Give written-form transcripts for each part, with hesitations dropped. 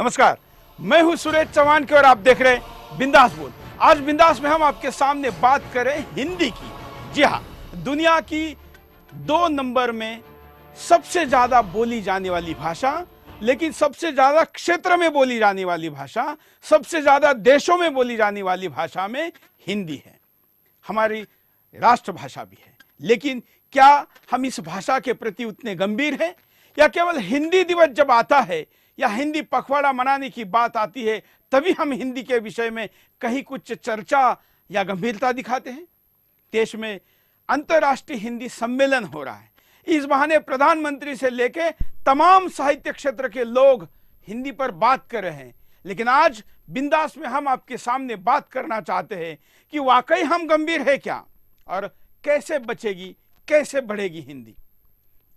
नमस्कार, मैं हूं सुरेश चौहान के और आप देख रहे हैं बिंदास बोल। आज बिंदास में हम आपके सामने बात करें हिंदी की। जी हाँ, दुनिया की 2 नंबर में सबसे ज्यादा बोली जाने वाली भाषा, लेकिन सबसे ज्यादा क्षेत्र में बोली जाने वाली भाषा, सबसे ज्यादा देशों में बोली जाने वाली भाषा में हिंदी है। हमारी राष्ट्रभाषा भी है। लेकिन क्या हम इस भाषा के प्रति उतने गंभीर हैं, या केवल हिंदी दिवस जब आता है या हिंदी पखवाड़ा मनाने की बात आती है तभी हम हिंदी के विषय में कहीं कुछ चर्चा या गंभीरता दिखाते हैं? देश में अंतर्राष्ट्रीय हिंदी सम्मेलन हो रहा है। इस बहाने प्रधानमंत्री से लेके तमाम साहित्य क्षेत्र के लोग हिंदी पर बात कर रहे हैं। लेकिन आज बिंदास में हम आपके सामने बात करना चाहते हैं कि वाकई हम गंभीर है क्या, और कैसे बचेगी, कैसे बढ़ेगी हिंदी।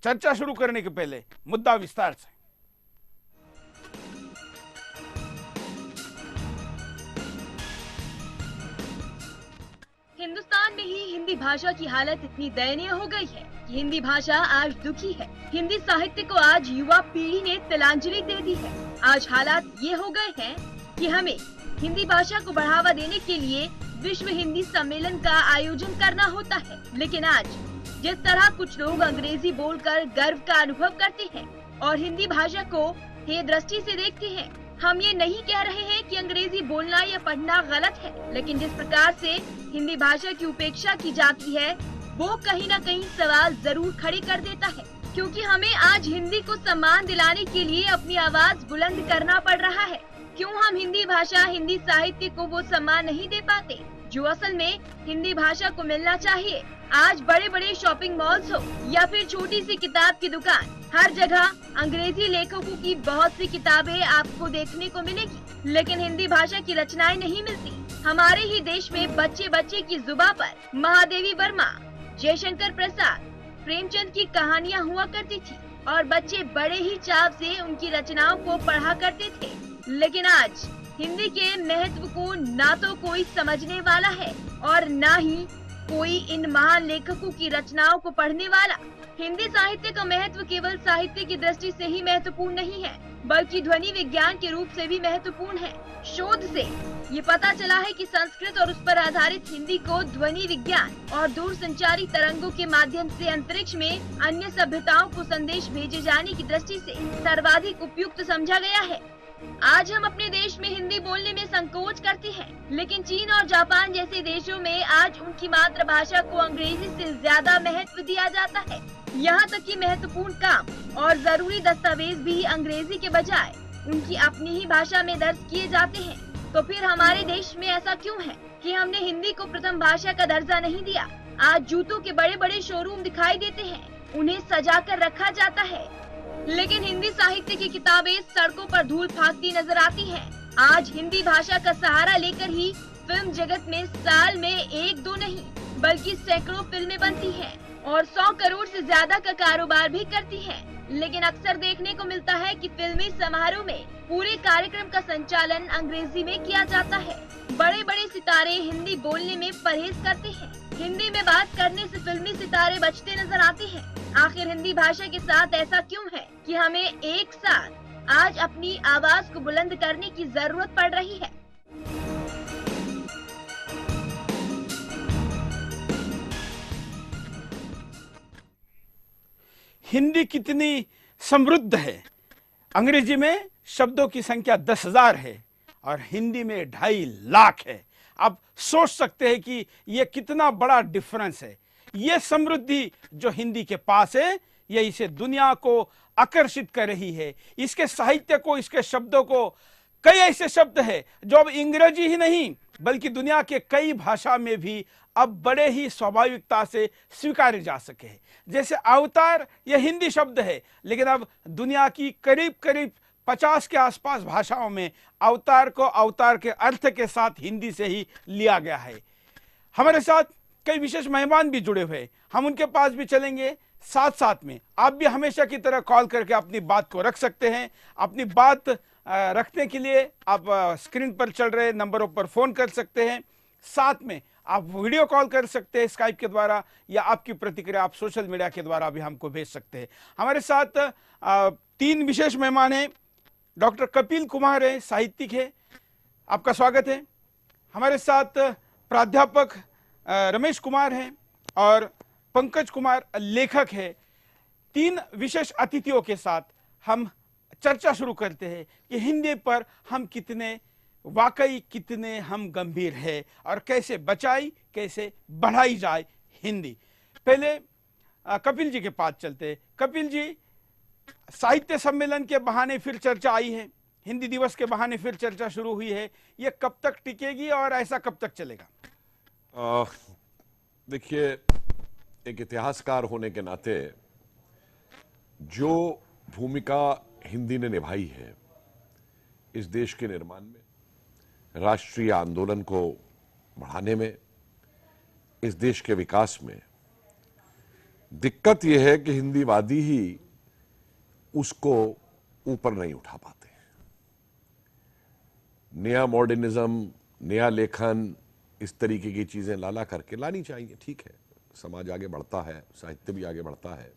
चर्चा शुरू करने के पहले मुद्दा विस्तार से। हिंदुस्तान में ही हिंदी भाषा की हालत इतनी दयनीय हो गई है कि हिंदी भाषा आज दुखी है। हिंदी साहित्य को आज युवा पीढ़ी ने तिलांजलि दे दी है। आज हालात ये हो गए हैं कि हमें हिंदी भाषा को बढ़ावा देने के लिए विश्व हिंदी सम्मेलन का आयोजन करना होता है। लेकिन आज जिस तरह कुछ लोग अंग्रेजी बोलकर गर्व का अनुभव करते हैं और हिंदी भाषा को हे दृष्टि से देखते हैं, हम ये नहीं कह रहे हैं कि अंग्रेजी बोलना या पढ़ना गलत है, लेकिन जिस प्रकार से हिंदी भाषा की उपेक्षा की जाती है वो कहीं न कहीं सवाल जरूर खड़े कर देता है। क्योंकि हमें आज हिंदी को सम्मान दिलाने के लिए अपनी आवाज बुलंद करना पड़ रहा है। क्यों हम हिंदी भाषा, हिंदी साहित्य को वो सम्मान नहीं दे पाते जो असल में हिंदी भाषा को मिलना चाहिए? आज बड़े बड़े शॉपिंग मॉल्स हो या फिर छोटी सी किताब की दुकान, हर जगह अंग्रेजी लेखकों की बहुत सी किताबें आपको देखने को मिलेगी, लेकिन हिंदी भाषा की रचनाएं नहीं मिलती। हमारे ही देश में बच्चे बच्चे की जुबान पर महादेवी वर्मा, जयशंकर प्रसाद, प्रेमचंद की कहानियां हुआ करती थी और बच्चे बड़े ही चाव से उनकी रचनाओं को पढ़ा करते थे। लेकिन आज हिंदी के महत्व को ना तो कोई समझने वाला है और ना ही कोई इन महान लेखकों की रचनाओं को पढ़ने वाला। हिंदी साहित्य का महत्व केवल साहित्य की दृष्टि से ही महत्वपूर्ण नहीं है, बल्कि ध्वनि विज्ञान के रूप से भी महत्वपूर्ण है। शोध से ये पता चला है कि संस्कृत और उस पर आधारित हिंदी को ध्वनि विज्ञान और दूरसंचारी तरंगों के माध्यम से अंतरिक्ष में अन्य सभ्यताओं को संदेश भेजे जाने की दृष्टि से सर्वाधिक उपयुक्त समझा गया है। आज हम अपने देश में हिंदी बोलने में संकोच करते हैं, लेकिन चीन और जापान जैसे देशों में आज उनकी मातृभाषा को अंग्रेजी से ज्यादा महत्व दिया जाता है। यहाँ तक कि महत्वपूर्ण काम और जरूरी दस्तावेज भी अंग्रेजी के बजाय उनकी अपनी ही भाषा में दर्ज किए जाते हैं। तो फिर हमारे देश में ऐसा क्यों है कि हमने हिंदी को प्रथम भाषा का दर्जा नहीं दिया? आज जूतों के बड़े बड़े शोरूम दिखाई देते हैं, उन्हें सजा कर रखा जाता है, लेकिन हिंदी साहित्य की किताबें सड़कों पर धूल फाकती नजर आती हैं। आज हिंदी भाषा का सहारा लेकर ही फिल्म जगत में साल में 1-2 नहीं बल्कि सैकड़ों फिल्में बनती हैं और 100 करोड़ से ज्यादा का कारोबार भी करती हैं। लेकिन अक्सर देखने को मिलता है कि फिल्मी समारोह में पूरे कार्यक्रम का संचालन अंग्रेजी में किया जाता है। बड़े बड़े सितारे हिंदी बोलने में परहेज करते हैं। हिंदी में बात करने से फिल्मी सितारे बचते नजर आते हैं। आखिर हिंदी भाषा के साथ ऐसा क्यों है कि हमें एक साथ आज अपनी आवाज को बुलंद करने की जरूरत पड़ रही है? हिंदी कितनी समृद्ध है। अंग्रेजी में शब्दों की संख्या 10,000 है और हिंदी में 2.5 लाख है। आप सोच सकते हैं कि यह कितना बड़ा डिफरेंस है। यह समृद्धि जो हिंदी के पास है, यह इसे दुनिया को आकर्षित कर रही है। इसके साहित्य को, इसके शब्दों को, कई ऐसे शब्द है जो अब अंग्रेजी ही नहीं बल्कि दुनिया के कई भाषा में भी अब बड़े ही स्वाभाविकता से स्वीकारे जा सके हैं। जैसे अवतार, यह हिंदी शब्द है, लेकिन अब दुनिया की करीब करीब 50 के आसपास भाषाओं में अवतार को अवतार के अर्थ के साथ हिंदी से ही लिया गया है। हमारे साथ कई विशेष मेहमान भी जुड़े हुए, हम उनके पास भी चलेंगे। साथ साथ में आप भी हमेशा की तरह कॉल करके अपनी बात को रख सकते हैं। अपनी बात रखने के लिए आप स्क्रीन पर चल रहे नंबरों पर फोन कर सकते हैं। साथ में आप वीडियो कॉल कर सकते हैं स्काइप के द्वारा, या आपकी प्रतिक्रिया आप सोशल मीडिया के द्वारा भी हमको भेज सकते हैं। हमारे साथ 3 विशेष मेहमान हैं। डॉक्टर कपिल कुमार है, साहित्यिक है, आपका स्वागत है। हमारे साथ प्राध्यापक रमेश कुमार हैं और पंकज कुमार लेखक है। तीन विशेष अतिथियों के साथ हम चर्चा शुरू करते हैं कि हिंदी पर हम कितने हम गंभीर है और कैसे बचाई कैसे बढ़ाई जाए हिंदी। पहले कपिल जी के पास चलते हैं। कपिल जी, साहित्य सम्मेलन के बहाने फिर चर्चा आई है, हिंदी दिवस के बहाने फिर चर्चा शुरू हुई है, ये कब तक टिकेगी और ऐसा कब तक चलेगा? देखिए, एक इतिहासकार होने के नाते जो भूमिका हिंदी ने निभाई है इस देश के निर्माण में, राष्ट्रीय आंदोलन को बढ़ाने में, इस देश के विकास में, दिक्कत यह है कि हिंदीवादी ही उसको ऊपर नहीं उठा पाते। नया मॉडर्निज्म, नया लेखन, इस तरीके की चीजें लाला करके लानी चाहिए, ठीक है, समाज आगे बढ़ता है, साहित्य भी आगे बढ़ता है,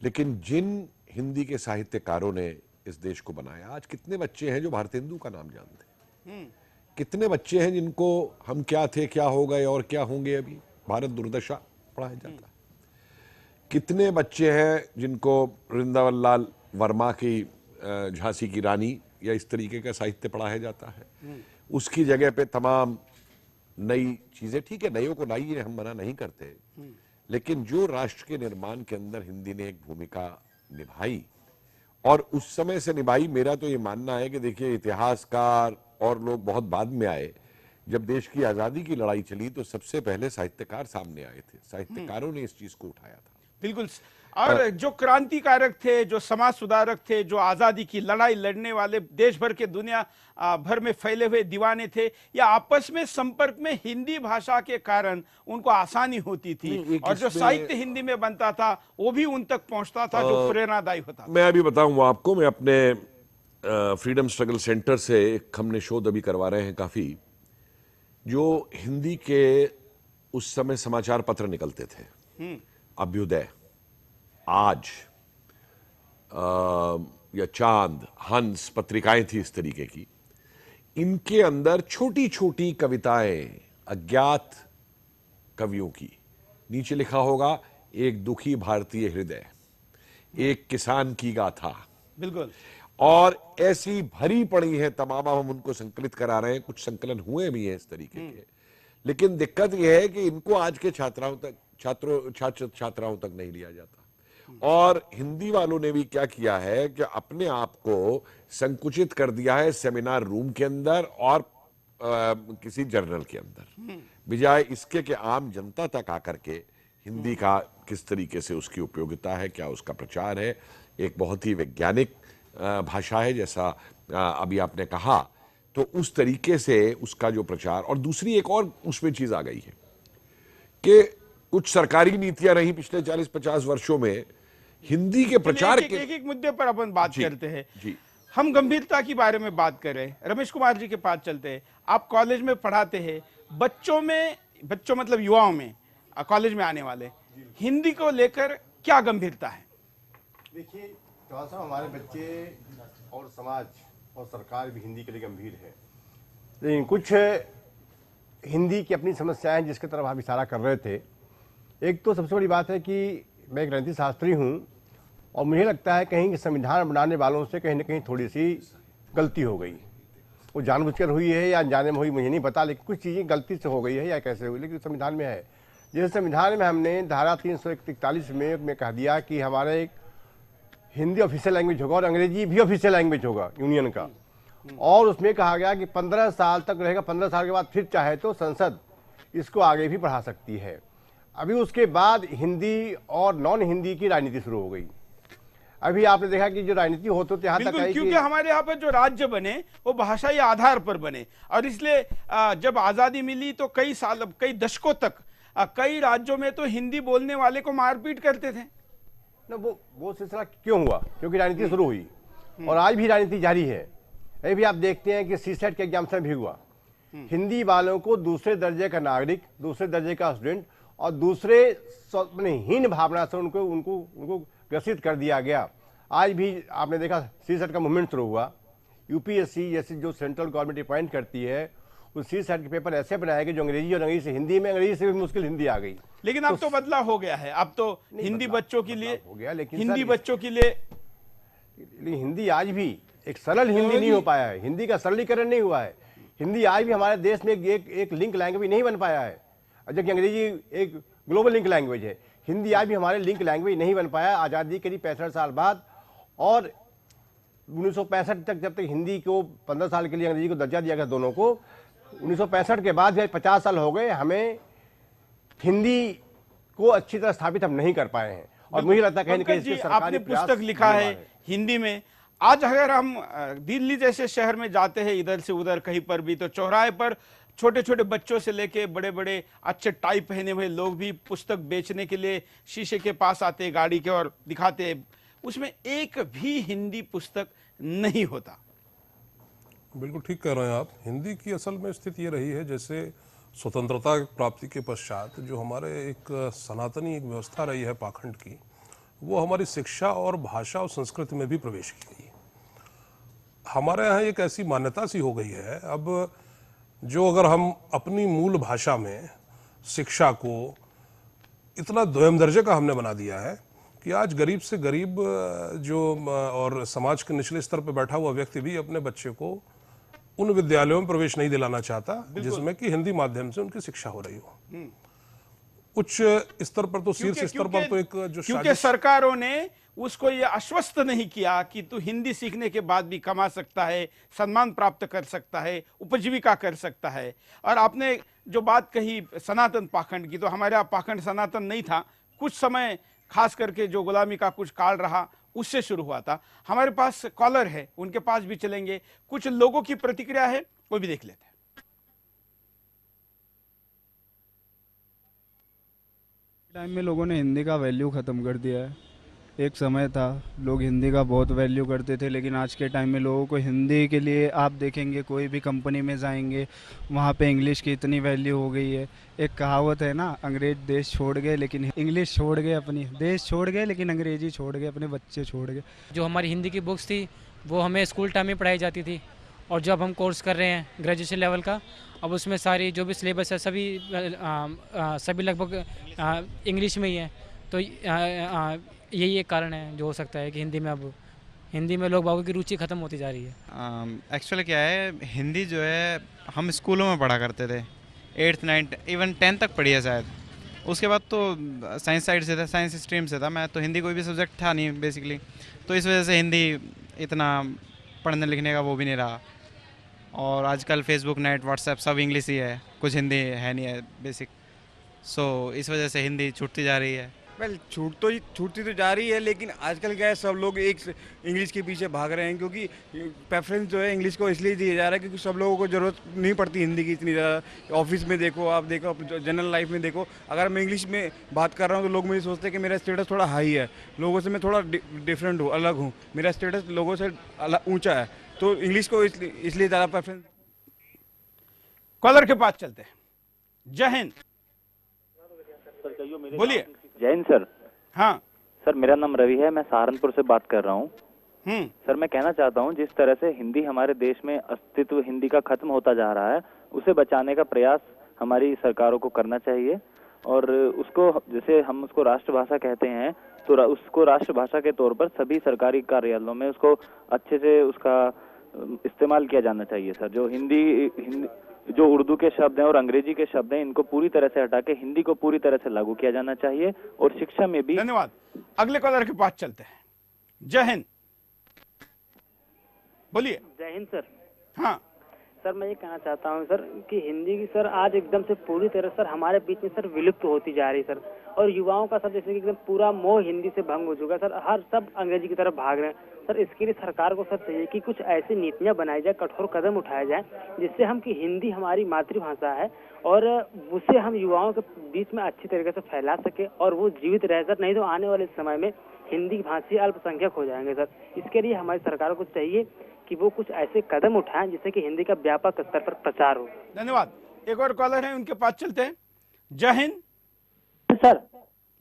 लेकिन जिन हिंदी के साहित्यकारों ने इस देश को बनाया, आज कितने बच्चे हैं जो भारतेंदु का नाम जानते हैं? कितने बच्चे हैं जिनको हम क्या थे, क्या हो गए और क्या होंगे अभी भारत दुर्दशा पढ़ाया जाता है? कितने बच्चे हैं जिनको वृंदावन लाल वर्मा की झांसी की रानी या इस तरीके का साहित्य पढ़ाया जाता है? उसकी जगह पे तमाम नई चीजें, ठीक है, नईयों को लाइए, हम मना नहीं करते, लेकिन जो राष्ट्र के निर्माण के अंदर हिंदी ने एक भूमिका निभाई और उस समय से निभाई, मेरा तो ये मानना है कि देखिए, इतिहासकार और लोग बहुत बाद में आए। जब देश की आजादी की लड़ाई चली तो सबसे पहले साहित्यकार सामने आए थे, साहित्यकारों ने इस चीज को उठाया था। बिल्कुल। और जो क्रांतिकारक थे, जो समाज सुधारक थे, जो आजादी की लड़ाई लड़ने वाले देश भर के दुनिया भर में फैले हुए दीवाने थे, या आपस में संपर्क में हिंदी भाषा के कारण उनको आसानी होती थी और जो साहित्य हिंदी में बनता था वो भी उन तक पहुंचता था, जो प्रेरणादायी होता था। मैं अभी बताऊंगा आपको, मैं अपने फ्रीडम स्ट्रगल सेंटर से एक हमने शोध अभी करवा रहे हैं काफी, जो हिंदी के उस समय समाचार पत्र निकलते थे, अभ्युदय, आज या चांद, हंस पत्रिकाएं थी इस तरीके की, इनके अंदर छोटी छोटी कविताएं अज्ञात कवियों की, नीचे लिखा होगा एक दुखी भारतीय हृदय, एक किसान की गाथा। बिल्कुल। और ऐसी भरी पड़ी है तमाम, हम उनको संकलित करा रहे हैं, कुछ संकलन हुए भी हैं इस तरीके के, लेकिन दिक्कत यह है कि इनको आज के छात्राओं तक नहीं लिया जाता। और हिंदी वालों ने भी क्या किया है कि अपने आप को संकुचित कर दिया है सेमिनार रूम के अंदर और किसी जर्नल के अंदर, बजाय इसके कि आम जनता तक आकर के हिंदी का किस तरीके से उसकी उपयोगिता है, क्या उसका प्रचार है। एक बहुत ही वैज्ञानिक भाषा है, जैसा अभी आपने कहा, तो उस तरीके से उसका जो प्रचार। और दूसरी एक और उसमें चीज आ गई है कि कुछ सरकारी नीतियां रही पिछले 40-50 वर्षों में हिंदी के प्रचार के एक मुद्दे पर अपन बात करते हैं। जी, हम गंभीरता के बारे में बात कर रहे हैं। रमेश कुमार जी के पास चलते हैं। आप कॉलेज में पढ़ाते हैं, बच्चों मतलब युवाओं में, कॉलेज में आने वाले, हिंदी को लेकर क्या गंभीरता है? देखिए चौहान साहब, हमारे बच्चे और समाज और सरकार भी हिंदी के लिए गंभीर है, लेकिन कुछ हिंदी की अपनी समस्याएं जिसकी तरफ आप इशारा कर रहे थे। एक तो सबसे बड़ी बात है कि मैं एक राजनीति शास्त्री हूं और मुझे लगता है कहीं कि संविधान बनाने वालों से कहीं ना कहीं थोड़ी सी गलती हो गई। वो जानबूझकर हुई है या अनजाने में हुई मुझे नहीं पता, लेकिन कुछ चीज़ें गलती से हो गई है या कैसे हुई, लेकिन संविधान में है। जैसे संविधान में हमने धारा 341 में कह दिया कि हमारे एक हिंदी ऑफिशियल लैंग्वेज होगा और अंग्रेजी भी ऑफिशियल लैंग्वेज होगा यूनियन का, और उसमें कहा गया कि 15 साल तक रहेगा, 15 साल के बाद फिर चाहे तो संसद इसको आगे भी बढ़ा सकती है। अभी उसके बाद हिंदी और नॉन हिंदी की राजनीति शुरू हो गई। अभी आपने देखा कि जो राजनीति होते थे यहाँ तक आई, क्योंकि हमारे यहाँ पर जो राज्य बने वो भाषाई आधार पर बने, और इसलिए जब आजादी मिली तो कई दशकों तक कई राज्यों में तो हिंदी बोलने वाले को मारपीट करते थे ना। वो सिलसिला क्यों हुआ? क्योंकि राजनीति शुरू हुई और आज भी राजनीति जारी है। अभी आप देखते हैं कि सीसेट के एग्जामिनेशन भी हुआ, हिंदी वालों को दूसरे दर्जे का नागरिक, दूसरे दर्जे का स्टूडेंट और दूसरे हीन भावना से उनको ग्रसित कर दिया गया। आज भी आपने देखा CSET का मूवमेंट शुरू हुआ, यूपीएससी जैसी जो सेंट्रल गवर्नमेंट अपॉइंट करती है उस CSET के पेपर ऐसे बनाए गए जो अंग्रेजी और अंग्रेजी से हिंदी में, अंग्रेजी से भी मुश्किल हिंदी आ गई। लेकिन अब तो बदलाव हो गया है, अब तो हिंदी बच्चों के लिए हो गया, लेकिन हिंदी सर, बच्चों के लिए हिंदी आज भी एक सरल हिंदी नहीं हो पाया है, हिंदी का सरलीकरण नहीं हुआ है। हिंदी आज भी हमारे देश में एक लिंक लैंग्वेज नहीं बन पाया है, जबकि अंग्रेजी एक ग्लोबल लिंक लैंग्वेज है। हिंदी आज भी हमारे लिंक लैंग्वेज नहीं बन पाया आज़ादी करीब 65 साल बाद, और 1965 तक जब तक हिंदी को 15 साल के लिए अंग्रेजी को दर्जा दिया गया दोनों को, 1965 के बाद 50 साल हो गए, हमें हिंदी को अच्छी तरह स्थापित हम नहीं कर पाए हैं। और मुझे लगता है पंकज जी, आपने पुस्तक लिखा है हिंदी में। आज अगर हम दिल्ली जैसे शहर में जाते हैं, इधर से उधर कहीं पर भी, तो चौराहे पर छोटे छोटे बच्चों से लेके बड़े बड़े अच्छे टाई पहने हुए लोग भी पुस्तक बेचने के लिए शीशे के पास आते, गाड़ी के, और दिखाते, उसमें एक भी हिंदी पुस्तक नहीं होता। बिल्कुल ठीक कह रहे हैं आप। हिंदी की असल में स्थिति ये रही है, जैसे स्वतंत्रता प्राप्ति के पश्चात जो हमारे एक सनातनी एक व्यवस्था रही है पाखंड की, वो हमारी शिक्षा और भाषा और संस्कृति में भी प्रवेश की गई। हमारे यहाँ एक ऐसी मान्यता सी हो गई है अब, जो अगर हम अपनी मूल भाषा में शिक्षा को इतना दोयम दर्जे का हमने बना दिया है कि आज गरीब से गरीब जो और समाज के निचले स्तर पर बैठा हुआ व्यक्ति भी अपने बच्चे को उन विद्यालयों में प्रवेश नहीं दिलाना चाहता जिसमें कि हिंदी माध्यम से उनकी शिक्षा हो रही हो। उच्च स्तर पर तो, शीर्ष स्तर पर तो एक जो, क्योंकि सरकारों ने उसको ये आश्वस्त नहीं किया कि तू हिंदी सीखने के बाद भी कमा सकता है, सम्मान प्राप्त कर सकता है, उपजीविका कर सकता है। और आपने जो बात कही सनातन पाखंड की, तो हमारे यहाँ पाखंड सनातन नहीं था, कुछ समय खास करके जो गुलामी का कुछ काल रहा उससे शुरू हुआ था। हमारे पास कॉलर है, उनके पास भी चलेंगे, कुछ लोगों की प्रतिक्रिया है, वो भी देख लेते हैं। टाइम में लोगों ने हिंदी का वैल्यू ख़त्म कर दिया है। एक समय था लोग हिंदी का बहुत वैल्यू करते थे, लेकिन आज के टाइम में लोगों को हिंदी के लिए, आप देखेंगे कोई भी कंपनी में जाएंगे वहाँ पे इंग्लिश की इतनी वैल्यू हो गई है। एक कहावत है ना, अंग्रेज देश छोड़ गए लेकिन इंग्लिश छोड़ गए, अपनी देश छोड़ गए लेकिन अंग्रेजी छोड़ गए, अपने बच्चे छोड़ गए। जो हमारी हिंदी की बुक्स थी वो हमें स्कूल टाइम में पढ़ाई जाती थी, और जब हम कोर्स कर रहे हैं ग्रेजुएशन लेवल का, अब उसमें सारी जो भी सिलेबस है सभी लगभग इंग्लिश में ही है। तो यही एक कारण है जो हो सकता है कि हिंदी में लोग बाबू की रुचि ख़त्म होती जा रही है। एक्चुअली क्या है, हिंदी जो है हम स्कूलों में पढ़ा करते थे, 8th 9th इवन 10th तक पढ़ी है शायद। उसके बाद तो साइंस साइड से था, साइंस स्ट्रीम से था मैं, तो हिंदी कोई भी सब्जेक्ट था नहीं बेसिकली, तो इस वजह से हिंदी इतना पढ़ने लिखने का वो भी नहीं रहा। और आजकल फेसबुक, नेट, व्हाट्सएप सब इंग्लिश ही है, कुछ हिंदी है नहीं है बेसिक, सो इस वजह से हिंदी छूटती जा रही है। वेल छूटती तो जा रही है, लेकिन आजकल क्या है, सब लोग एक इंग्लिश के पीछे भाग रहे हैं, क्योंकि प्रेफरेंस जो है इंग्लिश को इसलिए दिया जा रहा है क्योंकि सब लोगों को ज़रूरत नहीं पड़ती हिंदी की इतनी ज़्यादा। ऑफिस में देखो, आप देखो, जनरल लाइफ में देखो, अगर मैं इंग्लिश में बात कर रहा हूँ तो लोग मुझे सोचते हैं कि मेरा स्टेटस थोड़ा हाई है, लोगों से मैं थोड़ा डिफरेंट हूँ, अलग हूँ, मेरा स्टेटस लोगों से ऊँचा है, तो इंग्लिश को इसलिए ज़्यादा प्रेफरेंस। कॉलर के पास चलते हैं। जय हिंद, बोलिए। जय हिंद सर। हाँ सर, मेरा नाम रवि है, मैं सहारनपुर से बात कर रहा हूँ। सर, मैं कहना चाहता हूँ, जिस तरह से हिंदी हमारे देश में अस्तित्व हिंदी का खत्म होता जा रहा है, उसे बचाने का प्रयास हमारी सरकारों को करना चाहिए। और उसको, जैसे हम उसको राष्ट्रभाषा कहते हैं, तो उसको राष्ट्रभाषा के तौर पर सभी सरकारी कार्यालयों में उसको अच्छे से उसका इस्तेमाल किया जाना चाहिए सर। जो जो उर्दू के शब्द हैं और अंग्रेजी के शब्द हैं, इनको पूरी तरह से हटा के हिंदी को पूरी तरह से लागू किया जाना चाहिए, और शिक्षा में भी। धन्यवाद। अगले कॉलर के पास चलते हैं। जय हिंद, बोलिए। जय हिंद सर। हाँ सर, मैं ये कहना चाहता हूँ सर कि हिंदी की सर आज एकदम से पूरी तरह सर हमारे बीच में सर विलुप्त होती जा रही है सर, और युवाओं का सर जैसे कि एकदम पूरा मोह हिंदी से भंग हो चुका है सर, हर सब अंग्रेजी की तरफ भाग रहे हैं सर। इसके लिए सरकार को सर चाहिए कि कुछ ऐसी नीतियां बनाई जाए, कठोर कदम उठाए जाए, जिससे हम कि हिंदी हमारी मातृभाषा है और उसे हम युवाओं के बीच में अच्छी तरीके से फैला सके और वो जीवित रहे सर। नहीं तो आने वाले समय में हिंदी भाषी अल्पसंख्यक हो जाएंगे सर। इसके लिए हमारी सरकार को चाहिए कि वो कुछ ऐसे कदम उठाएं जिससे कि हिंदी का व्यापक स्तर पर प्रचार हो। धन्यवाद। एक और कॉलर है, उनके पास चलते हैं। जय हिंद सर।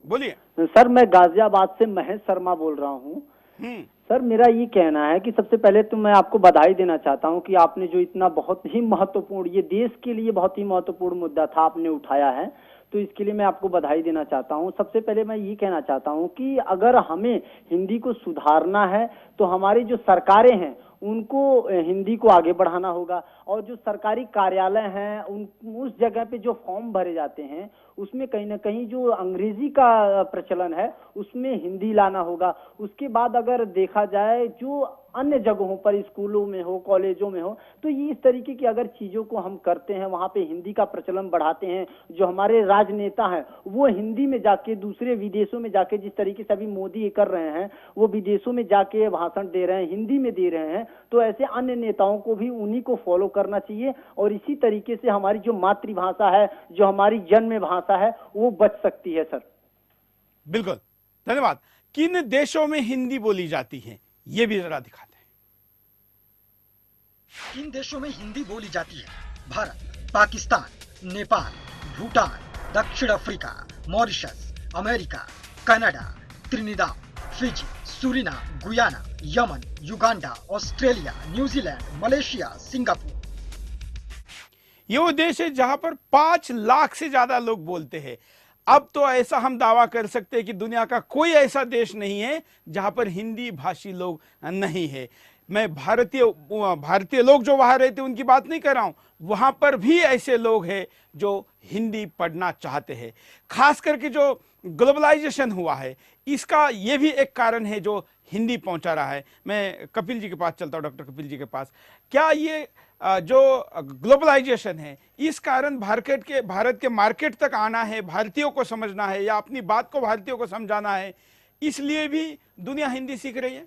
बोलिए। सर, मैं गाजियाबाद से महेश शर्मा बोल रहा हूँ। सर मेरा ये कहना है कि सबसे पहले तो मैं आपको बधाई देना चाहता हूं कि आपने जो इतना बहुत ही महत्वपूर्ण, ये देश के लिए बहुत ही महत्वपूर्ण मुद्दा था, आपने उठाया है, तो इसके लिए मैं आपको बधाई देना चाहता हूं। सबसे पहले मैं ये कहना चाहता हूं कि अगर हमें हिंदी को सुधारना है तो हमारी जो सरकारें हैं उनको हिंदी को आगे बढ़ाना होगा, और जो सरकारी कार्यालय हैं उस जगह पे जो फॉर्म भरे जाते हैं उसमें कहीं ना कहीं जो अंग्रेजी का प्रचलन है उसमें हिंदी लाना होगा। उसके बाद अगर देखा जाए जो अन्य जगहों पर, स्कूलों में हो, कॉलेजों में हो, तो ये इस तरीके की अगर चीजों को हम करते हैं, वहां पे हिंदी का प्रचलन बढ़ाते हैं, जो हमारे राजनेता हैं वो हिंदी में जाके दूसरे विदेशों में जाके, जिस तरीके से अभी मोदी ये कर रहे हैं, वो विदेशों में जाके भाषण दे रहे हैं, हिंदी में दे रहे हैं, तो ऐसे अन्य नेताओं को भी उन्हीं को फॉलो करना चाहिए। और इसी तरीके से हमारी जो मातृभाषा है, जो हमारी जन्म भाषा है, वो बच सकती है। सर बिल्कुल, धन्यवाद। किन देशों में हिंदी बोली जाती है ये भी जरा दिखाते हैं। किन देशों में हिंदी बोली जाती है? भारत, पाकिस्तान, नेपाल, भूटान, दक्षिण Africa, Mauritius, America, Canada, Trinidad, Fiji, Suriname, Guyana, Yemen, Uganda, Australia, New Zealand, Malaysia, Singapore. ये वो देश है जहां पर 5 लाख से ज्यादा लोग बोलते हैं। अब तो ऐसा हम दावा कर सकते हैं कि दुनिया का कोई ऐसा देश नहीं है जहां पर हिंदी भाषी लोग नहीं है। मैं भारतीय लोग जो वहां रहते हैं उनकी बात नहीं कर रहा हूं, वहां पर भी ऐसे लोग हैं जो हिंदी पढ़ना चाहते हैं। खास करके जो ग्लोबलाइजेशन हुआ है इसका ये भी एक कारण है जो हिंदी पहुंचा रहा है। मैं कपिल जी के पास चलता हूं, डॉक्टर कपिल जी के पास। क्या ये जो ग्लोबलाइजेशन है इस कारण भारत के मार्केट तक आना है, भारतीयों को समझना है या अपनी बात को भारतीयों को समझाना है, इसलिए भी दुनिया हिंदी सीख रही है?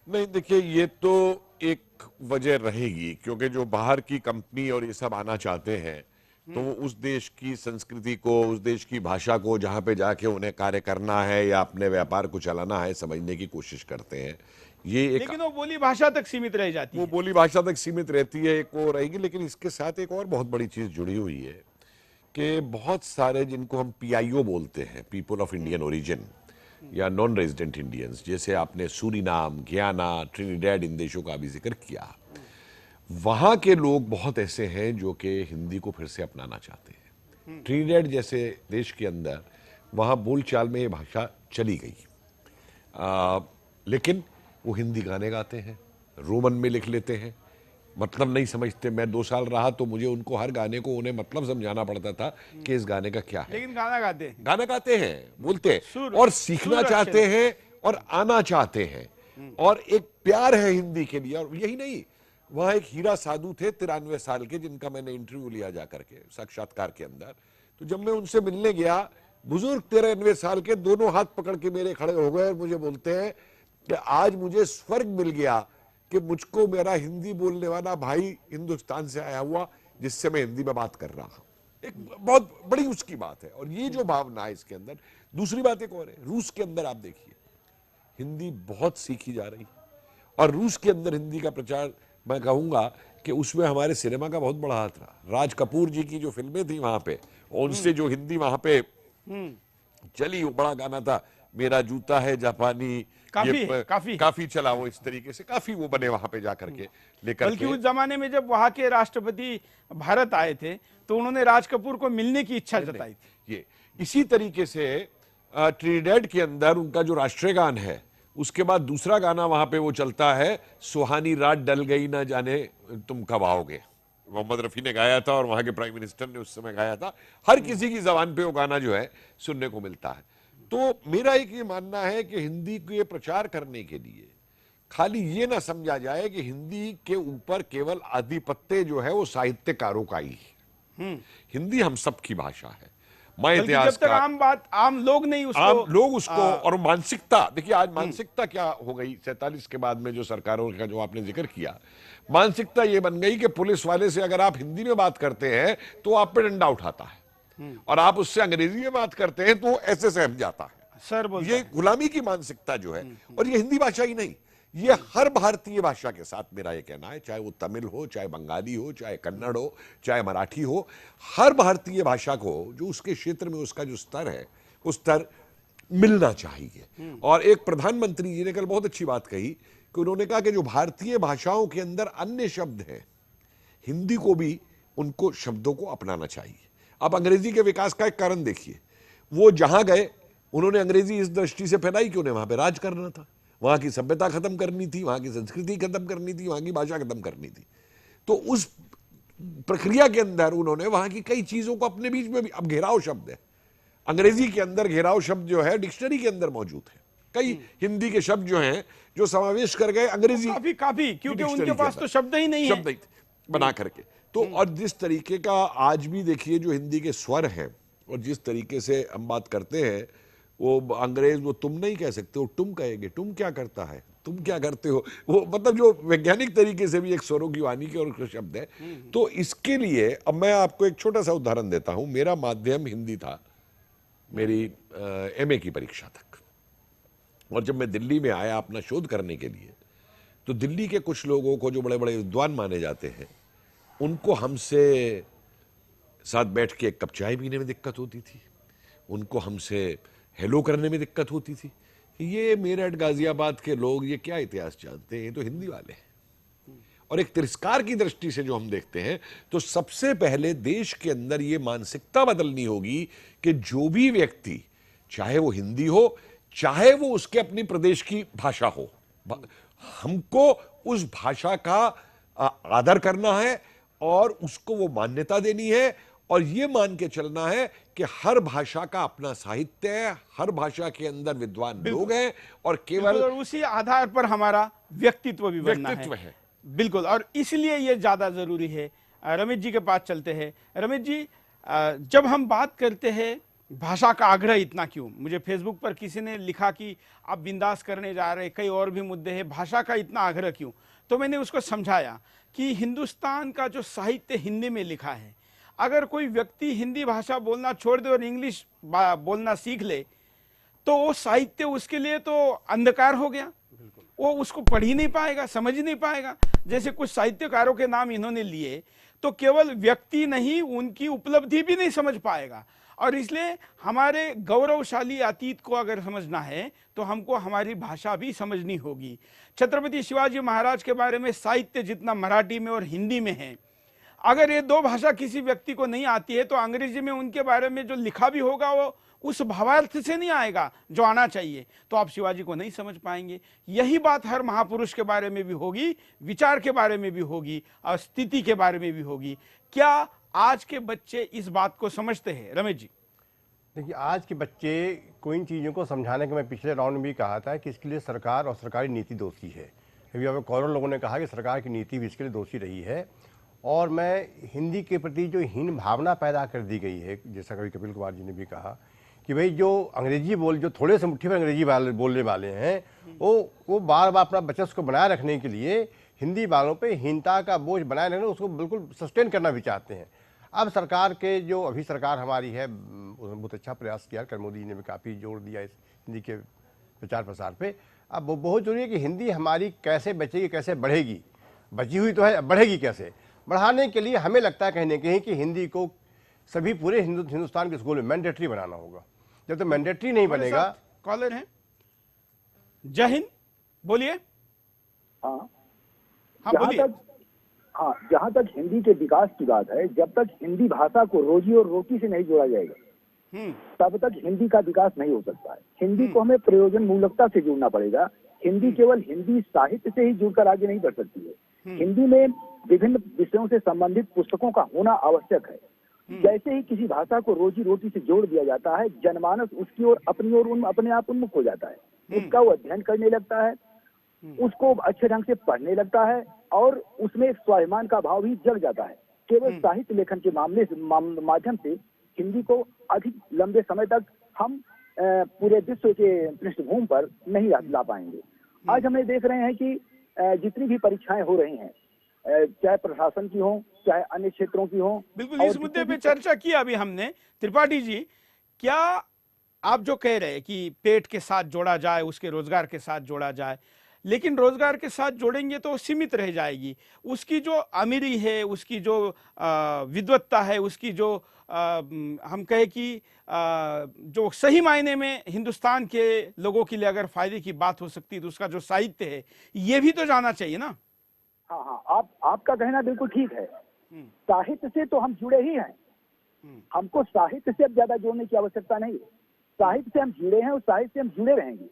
नहीं, देखिए ये तो एक वजह रहेगी, क्योंकि जो बाहर की कंपनी और ये सब आना चाहते हैं तो वो उस देश की संस्कृति को, उस देश की भाषा को जहाँ पे जाके उन्हें कार्य करना है या अपने व्यापार को चलाना है समझने की कोशिश करते हैं। ये एक, लेकिन वो बोली भाषा तक सीमित रह जाती है। वो बोली भाषा तक सीमित रहती है, एक वो रहेगी। लेकिन इसके साथ एक और बहुत बड़ी चीज जुड़ी हुई है कि बहुत सारे जिनको हम PIO बोलते हैं, पीपल ऑफ इंडियन ओरिजिन या नॉन रेजिडेंट इंडियंस, जैसे आपने सूरीनाम, गियाना, ट्रिनिडैड, इन देशों का भी जिक्र किया, वहां के लोग बहुत ऐसे हैं जो कि हिंदी को फिर से अपनाना चाहते हैं। ट्रिनिडैड जैसे देश के अंदर वहां बोलचाल में ये भाषा चली गई, लेकिन वो हिंदी गाने गाते हैं, रोमन में लिख लेते हैं, मतलब नहीं समझते। मैं 2 साल रहा तो मुझे उनको हर गाने को उन्हें मतलब समझाना पड़ता था कि इस गाने का क्या है। लेकिन गाना गाते हैं, बोलते हैं और सीखना चाहते हैं और आना चाहते हैं, और एक प्यार है हिंदी के लिए। और यही नहीं, वहां एक हीरा साधु थे 93 साल के, जिनका मैंने इंटरव्यू लिया जाकर के साक्षात्कार के अंदर। तो जब मैं उनसे मिलने गया, बुजुर्ग 93 साल के, दोनों हाथ पकड़ के मेरे खड़े हो गए और मुझे बोलते हैं कि आज मुझे स्वर्ग मिल गया कि मुझको मेरा हिंदी बोलने वाला भाई हिंदुस्तान से आया हुआ जिससे मैं हिंदी में बात कर रहा हूं। एक बहुत बड़ी उसकी बात है, और ये जो भावना है इसके अंदर। दूसरी बात एक और है, रूस के अंदर आप देखिए हिंदी बहुत सीखी जा रही है, और रूस के अंदर हिंदी का प्रचार, मैं कहूंगा कि उसमें हमारे सिनेमा का बहुत बड़ा हाथ रहा। राज कपूर जी की जो फिल्में थी वहां पे, उनसे जो हिंदी वहां पे चली, वो बड़ा गाना था, मेरा जूता है जापानी, काफी चला वो, इस तरीके से काफी वो बने वहां पे जाकर के लेकर। बल्कि उस जमाने में जब वहां के राष्ट्रपति भारत आए थे तो उन्होंने राज कपूर को मिलने की इच्छा जताई थी। ये इसी तरीके से ट्रिनिडैड के अंदर उनका जो राष्ट्रीय गान है, उसके बाद दूसरा गाना वहां पे वो चलता है, सुहानी रात डल गई ना जाने तुम कब आओगे। मोहम्मद रफी ने गाया था और वहां के प्राइम मिनिस्टर ने उस समय गाया था। हर किसी की जबान पे वो गाना जो है सुनने को मिलता है। तो मेरा एक ये मानना है कि हिंदी के प्रचार करने के लिए खाली ये ना समझा जाए कि हिंदी के ऊपर केवल आधिपत्य जो है वो साहित्यकारों का ही है। हिंदी हम सबकी भाषा है। मैं इतिहास जब तक आम लोग नहीं उसको और मानसिकता, देखिए आज मानसिकता क्या हो गई 47 के बाद में, जो सरकारों का जो आपने जिक्र किया, मानसिकता ये बन गई कि पुलिस वाले से अगर आप हिंदी में बात करते हैं तो आप पे डंडा उठाता है, और आप उससे अंग्रेजी में बात करते हैं तो ऐसे सहम जाता है। सर ये गुलामी की मानसिकता जो है, और ये हिंदी भाषा ही नहीं, ये हर भारतीय भाषा के साथ मेरा ये कहना है, चाहे वो तमिल हो, चाहे बंगाली हो, चाहे कन्नड़ हो, चाहे मराठी हो, हर भारतीय भाषा को जो उसके क्षेत्र में उसका जो स्तर है, उस स्तर मिलना चाहिए। और एक प्रधानमंत्री जी ने कल बहुत अच्छी बात कही कि उन्होंने कहा कि जो भारतीय भाषाओं के अंदर अन्य शब्द हैं, हिंदी को भी उनको शब्दों को अपनाना चाहिए। अब अंग्रेजी के विकास का एक कारण देखिए, वो जहां गए उन्होंने अंग्रेजी इस दृष्टि से फैलाई कि उन्हें वहां पे राज करना था, वहां की सभ्यता खत्म करनी थी, वहां की संस्कृति खत्म करनी थी, वहां की भाषा खत्म करनी थी। तो उस प्रक्रिया के अंदर उन्होंने वहां की कई चीजों को अपने बीच में भी, अब घेराव शब्द है, अंग्रेजी के अंदर घेराव शब्द जो है डिक्शनरी के अंदर मौजूद है, कई हिंदी के शब्द जो हैं जो समावेश कर गए अंग्रेजी काफी क्योंकि उनके पास तो शब्द ही नहीं है बना करके। तो और जिस तरीके का आज भी देखिए जो हिंदी के स्वर हैं और जिस तरीके से हम बात करते हैं, वो अंग्रेज वो तुम नहीं कह सकते, वो तुम कहेंगे, तुम क्या करता है, तुम क्या करते हो, वो मतलब जो वैज्ञानिक तरीके से भी एक स्वरों की वाणी की और शब्द है। तो इसके लिए अब मैं आपको एक छोटा सा उदाहरण देता हूं। मेरा माध्यम हिंदी था मेरी एमए की परीक्षा तक, और जब मैं दिल्ली में आया अपना शोध करने के लिए, तो दिल्ली के कुछ लोगों को जो बड़े बड़े विद्वान माने जाते हैं, उनको हमसे साथ बैठ के एक कप चाय पीने में दिक्कत होती थी, उनको हमसे हेलो करने में दिक्कत होती थी। ये मेरठ गाजियाबाद के लोग ये क्या इतिहास जानते हैं, ये तो हिंदी वाले हैं। और एक तिरस्कार की दृष्टि से जो हम देखते हैं, तो सबसे पहले देश के अंदर ये मानसिकता बदलनी होगी कि जो भी व्यक्ति, चाहे वो हिंदी हो, चाहे वो उसके अपनी प्रदेश की भाषा हो, हमको उस भाषा का आदर करना है और उसको वो मान्यता देनी है, और ये मान के चलना है कि हर भाषा का अपना साहित्य है, हर भाषा के अंदर विद्वान लोग हैं, और केवल उसी आधार पर हमारा व्यक्तित्व भी बनना है। बिल्कुल, और इसलिए ये ज्यादा जरूरी है। रमेश जी के पास चलते हैं। रमेश जी, जब हम बात करते हैं भाषा का आग्रह इतना क्यों, मुझे फेसबुक पर किसी ने लिखा कि आप बिंदास करने जा रहे, कई और भी मुद्दे हैं, भाषा का इतना आग्रह क्यों? तो मैंने उसको समझाया कि हिंदुस्तान का जो साहित्य हिंदी में लिखा है, अगर कोई व्यक्ति हिंदी भाषा बोलना छोड़ दे और इंग्लिश बोलना सीख ले, तो वो साहित्य उसके लिए तो अंधकार हो गया, वो उसको पढ़ ही नहीं पाएगा, समझ ही नहीं पाएगा। जैसे कुछ साहित्यकारों के नाम इन्होंने लिए, तो केवल व्यक्ति नहीं, उनकी उपलब्धि भी नहीं समझ पाएगा। और इसलिए हमारे गौरवशाली अतीत को अगर समझना है तो हमको हमारी भाषा भी समझनी होगी। छत्रपति शिवाजी महाराज के बारे में साहित्य जितना मराठी में और हिंदी में है, अगर ये दो भाषा किसी व्यक्ति को नहीं आती है, तो अंग्रेजी में उनके बारे में जो लिखा भी होगा वो उस भावार्थ से नहीं आएगा जो आना चाहिए, तो आप शिवाजी को नहीं समझ पाएंगे। यही बात हर महापुरुष के बारे में भी होगी, विचार के बारे में भी होगी, और स्थिति के बारे में भी होगी। क्या आज के बच्चे इस बात को समझते हैं? रमेश जी, देखिए, आज के बच्चे को इन चीज़ों को समझाने के, मैं पिछले राउंड में भी कहा था कि इसके लिए सरकार और सरकारी नीति दोषी है। अभी अब कौरव लोगों ने कहा कि सरकार की नीति भी इसके लिए दोषी रही है। और मैं हिंदी के प्रति जो हीन भावना पैदा कर दी गई है, जैसा कभी कपिल कुमार जी ने भी कहा कि भाई जो अंग्रेजी जो थोड़े से मुट्ठी में अंग्रेजी बोलने वाले हैं, वो बार बार अपना वर्चस्व को बनाए रखने के लिए हिंदी वालों पे हीनता का बोझ बनाए रखना, उसको बिल्कुल सस्टेन करना भी चाहते हैं। अब सरकार के जो अभी सरकार हमारी है, उसने बहुत अच्छा प्रयास किया, कर मोदी जी ने भी काफ़ी जोर दिया इस हिंदी के प्रचार प्रसार पे। अब बहुत जरूरी है कि हिंदी हमारी कैसे बचेगी, कैसे बढ़ेगी, बची हुई तो है, बढ़ेगी कैसे। बढ़ाने के लिए हमें लगता है कहीं ना कहीं कि हिंदी को सभी पूरे हिंदुस्तान के स्कूल में मैंडेटरी बनाना होगा। जब तक मैंडेटरी नहीं बनेगा। कॉलर है, जय हिंद, बोलिए। हाँ, बोलिए। हाँ, जहाँ तक हिंदी के विकास की बात है, जब तक हिंदी भाषा को रोजी और रोटी से नहीं जोड़ा जाएगा, तब तक हिंदी का विकास नहीं हो सकता है। हिंदी को हमें प्रयोजन मूलकता से जोड़ना पड़ेगा। हिंदी केवल हिंदी साहित्य से ही जुड़कर आगे नहीं बढ़ सकती है। हिंदी में विभिन्न विषयों से संबंधित पुस्तकों का होना आवश्यक है। जैसे ही किसी भाषा को रोजी रोटी से जोड़ दिया जाता है, जनमानस उसकी ओर अपनी ओर अपने आप उन्मुख हो जाता है, उसका वो अध्ययन करने लगता है, उसको अच्छे ढंग से पढ़ने लगता है, और उसमें एक स्वाभिमान का भाव भी जग जाता है। केवल साहित्य लेखन के माध्यम से हिंदी को अधिक लंबे समय तक हम पूरे विश्व के पृष्ठभूमि पर नहीं ला पाएंगे। आज हमें देख रहे हैं कि जितनी भी परीक्षाएं हो रही हैं, चाहे प्रशासन की हो, चाहे अन्य क्षेत्रों की हो, बिल्कुल इस मुद्दे पे चर्चा की अभी हमने। त्रिपाठी जी, क्या आप जो कह रहे हैं कि पेट के साथ जोड़ा जाए, उसके रोजगार के साथ जोड़ा जाए, लेकिन रोजगार के साथ जोड़ेंगे तो सीमित रह जाएगी। उसकी जो अमीरी है, उसकी जो विद्वत्ता है, उसकी जो हम कहे कि जो सही मायने में हिंदुस्तान के लोगों के लिए अगर फायदे की बात हो सकती है तो उसका जो साहित्य है ये भी तो जाना चाहिए ना। हाँ हाँ, आपका कहना बिल्कुल ठीक है। साहित्य से तो हम जुड़े ही हैं, हमको साहित्य से अब ज्यादा जोड़ने की आवश्यकता नहीं है। साहित्य से हम जुड़े हैं और साहित्य से हम जुड़े रहेंगे।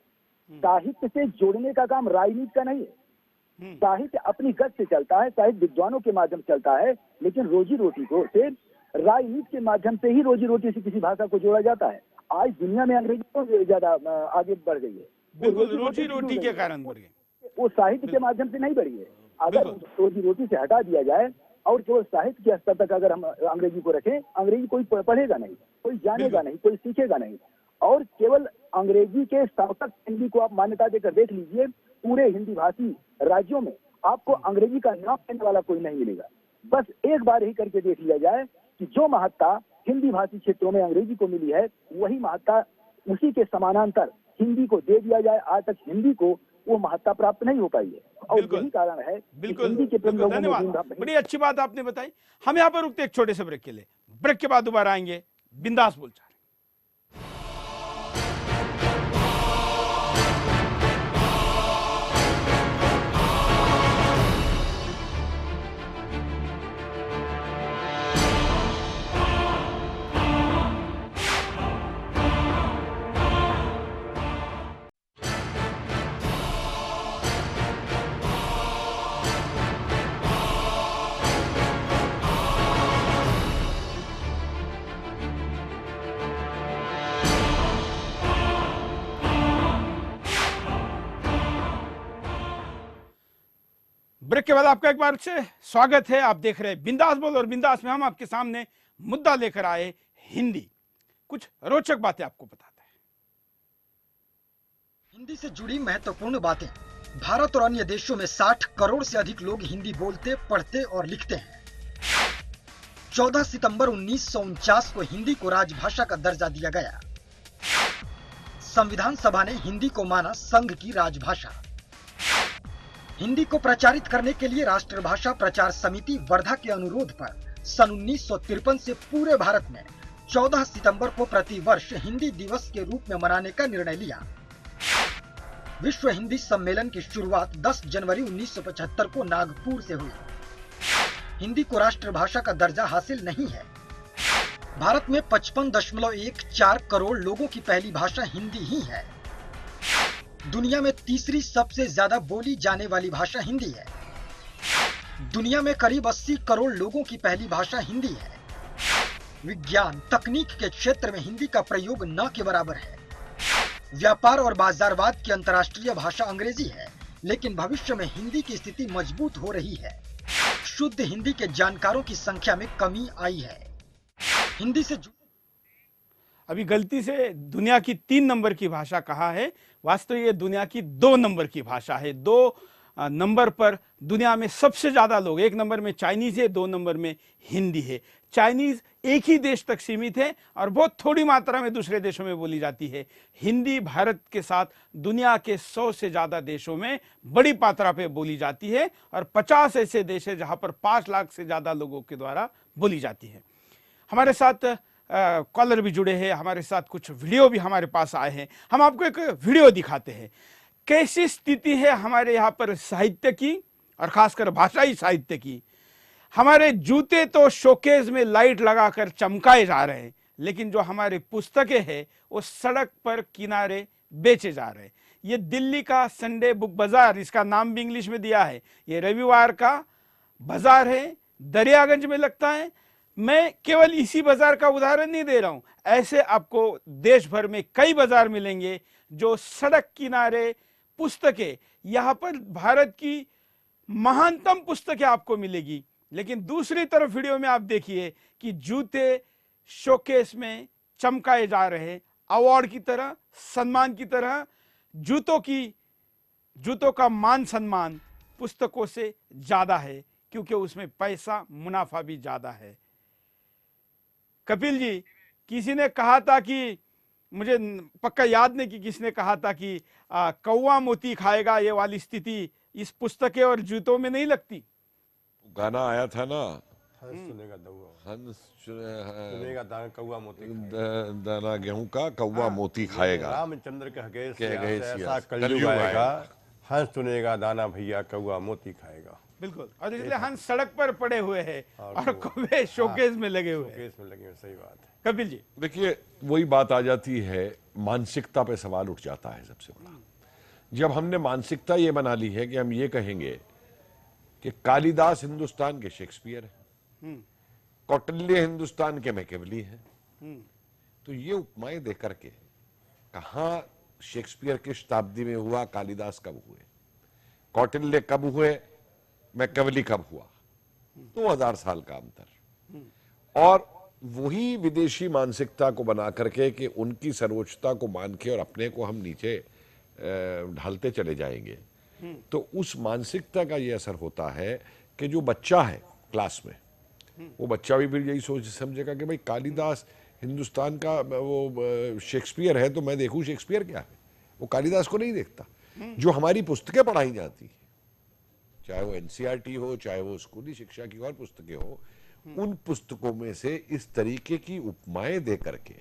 साहित्य से जोड़ने का काम राजनीति का नहीं है। साहित्य अपनी गति से चलता है, साहित्य विद्वानों के माध्यम से चलता है, लेकिन रोजी रोटी को सिर्फ राजनीति के माध्यम से ही रोजी रोटी से किसी भाषा को जोड़ा जाता है। आज दुनिया में अंग्रेजी तो ज्यादा आगे बढ़ गई है, बिल्कुल रोजी रोटी के कारण बढ़ गई, वो साहित्य के माध्यम से नहीं बढ़ी है। अगर रोजी रोटी से हटा दिया जाए और केवल साहित्य के स्तर तक अगर हम अंग्रेजी को रखें, अंग्रेजी कोई पढ़ेगा नहीं, कोई जानेगा नहीं, कोई सीखेगा नहीं। और केवल अंग्रेजी के सार्थक हिंदी को आप मान्यता देकर देख लीजिए, पूरे हिंदी भाषी राज्यों में आपको अंग्रेजी का नाम लेने वाला कोई नहीं मिलेगा। बस एक बार ही करके देख लिया जाए कि जो महत्ता हिंदी भाषी क्षेत्रों में अंग्रेजी को मिली है, वही महत्ता उसी के समानांतर हिंदी को दे दिया जाए। आज तक हिंदी को वो महत्ता प्राप्त नहीं हो पाई है और यही कारण है। बिल्कुल, धन्यवाद, बड़ी अच्छी बात आपने बताई। हम यहाँ पर रुकते एक छोटे से ब्रेक के लिए, ब्रेक के बाद दोबारा आएंगे बिंदास बोलचाल। ब्रेक के बाद आपका एक बार से स्वागत है। आप देख रहे हैं बिंदास बोल, और बिंदास में हम आपके सामने मुद्दा लेकर आए हिंदी। कुछ रोचक बातें आपको बताते हैं। हिंदी से जुड़ी महत्वपूर्ण बातें। भारत और अन्य देशों में 60 करोड़ से अधिक लोग हिंदी बोलते, पढ़ते और लिखते हैं। 14 सितंबर 1949 को हिंदी को राजभाषा का दर्जा दिया गया। संविधान सभा ने हिंदी को माना संघ की राजभाषा। हिंदी को प्रचारित करने के लिए राष्ट्रभाषा प्रचार समिति वर्धा के अनुरोध पर सन 1953 से पूरे भारत में 14 सितंबर को प्रतिवर्ष हिंदी दिवस के रूप में मनाने का निर्णय लिया। विश्व हिंदी सम्मेलन की शुरुआत 10 जनवरी 1975 को नागपुर से हुई। हिंदी को राष्ट्रभाषा का दर्जा हासिल नहीं है। भारत में 55.14 करोड़ लोगों की पहली भाषा हिंदी ही है। दुनिया में तीसरी सबसे ज्यादा बोली जाने वाली भाषा हिंदी है। दुनिया में करीब 80 करोड़ लोगों की पहली भाषा हिंदी है। विज्ञान तकनीक के क्षेत्र में हिंदी का प्रयोग न के बराबर है। व्यापार और बाजारवाद की अंतर्राष्ट्रीय भाषा अंग्रेजी है, लेकिन भविष्य में हिंदी की स्थिति मजबूत हो रही है। शुद्ध हिंदी के जानकारों की संख्या में कमी आई है। हिंदी से अभी गलती से दुनिया की 3 नंबर की भाषा कहा है, वास्तव ये दुनिया की 2 नंबर की भाषा है। 2 नंबर पर दुनिया में सबसे ज्यादा लोग, 1 नंबर में चाइनीज है, 2 नंबर में हिंदी है। चाइनीज एक ही देश तक सीमित है और बहुत थोड़ी मात्रा में दूसरे देशों में बोली जाती है। हिंदी भारत के साथ दुनिया के 100 से ज्यादा देशों में बड़ी मात्रा पे बोली जाती है और 50 ऐसे देश है जहां पर 5 लाख से ज्यादा लोगों के द्वारा बोली जाती है। हमारे साथ कॉलर भी जुड़े हैं, हमारे साथ कुछ वीडियो भी हमारे पास आए हैं। हम आपको एक वीडियो दिखाते हैं, कैसी स्थिति है हमारे यहाँ पर साहित्य की और खासकर भाषाई साहित्य की। हमारे जूते तो शोकेस में लाइट लगाकर चमकाए जा रहे हैं, लेकिन जो हमारे पुस्तकें हैं वो सड़क पर किनारे बेचे जा रहे हैं। ये दिल्ली का संडे बुक बाजार, इसका नाम भी इंग्लिश में दिया है। ये रविवार का बाजार है, दरियागंज में लगता है। मैं केवल इसी बाजार का उदाहरण नहीं दे रहा हूं, ऐसे आपको देश भर में कई बाजार मिलेंगे जो सड़क किनारे पुस्तकें, यहां पर भारत की महानतम पुस्तकें आपको मिलेगी। लेकिन दूसरी तरफ वीडियो में आप देखिए कि जूते शोकेस में चमकाए जा रहे हैं, अवार्ड की तरह, सम्मान की तरह। जूतों का मान सम्मान पुस्तकों से ज्यादा है, क्योंकि उसमें पैसा मुनाफा भी ज्यादा है। कपिल जी, किसी ने कहा था कि मुझे पक्का याद नहीं कि किसने कहा था कि कौवा मोती खाएगा, ये वाली स्थिति इस पुस्तकें और जूतों में नहीं लगती। गाना आया था ना, हंस सुनेगा दौआ, हंस सुनेगा दाना कौवा मोती दाना गेहूं का, कौवा मोती खाएगा। रामचंद्र कह गए सिया ऐसा कलयुग आएगा, हंस सुनेगा दाना भैया कौवा मोती खाएगा। बिल्कुल, और इसलिए हंस सड़क पर पड़े हुए हैं और कौवे शोकेस में लगे हुए हैं। सही बात है कपिल जी। देखिए, वही बात आ जाती है, मानसिकता पे सवाल उठ जाता है सबसे बड़ा। जब हमने मानसिकता ये बना ली है कि हम ये कहेंगे कि कालिदास हिंदुस्तान के शेक्सपियर है, कौटिल्य हिंदुस्तान के मैकेवली हैं, तो ये उपमाएं दे करके कहां शेक्सपियर की शताब्दी में हुआ, कालिदास कब हुए, कौटिल्य कब हुए, मैकेवली कब हुआ, 2000 साल का अंतर। और वही विदेशी मानसिकता को बना करके कि उनकी सर्वोच्चता को मान के और अपने को हम नीचे ढालते चले जाएंगे, तो उस मानसिकता का ये असर होता है कि जो बच्चा है क्लास में, वो बच्चा भी फिर यही सोच समझेगा कि भाई कालिदास हिंदुस्तान का वो शेक्सपियर है, तो मैं देखूं शेक्सपियर क्या है। वो कालिदास को नहीं देखता। जो हमारी पुस्तकें पढ़ाई जाती है, चाहे वो एनसीईआरटी हो, चाहे वो स्कूली शिक्षा की और पुस्तकें हो, उन पुस्तकों में से इस तरीके की उपमाएं दे करके,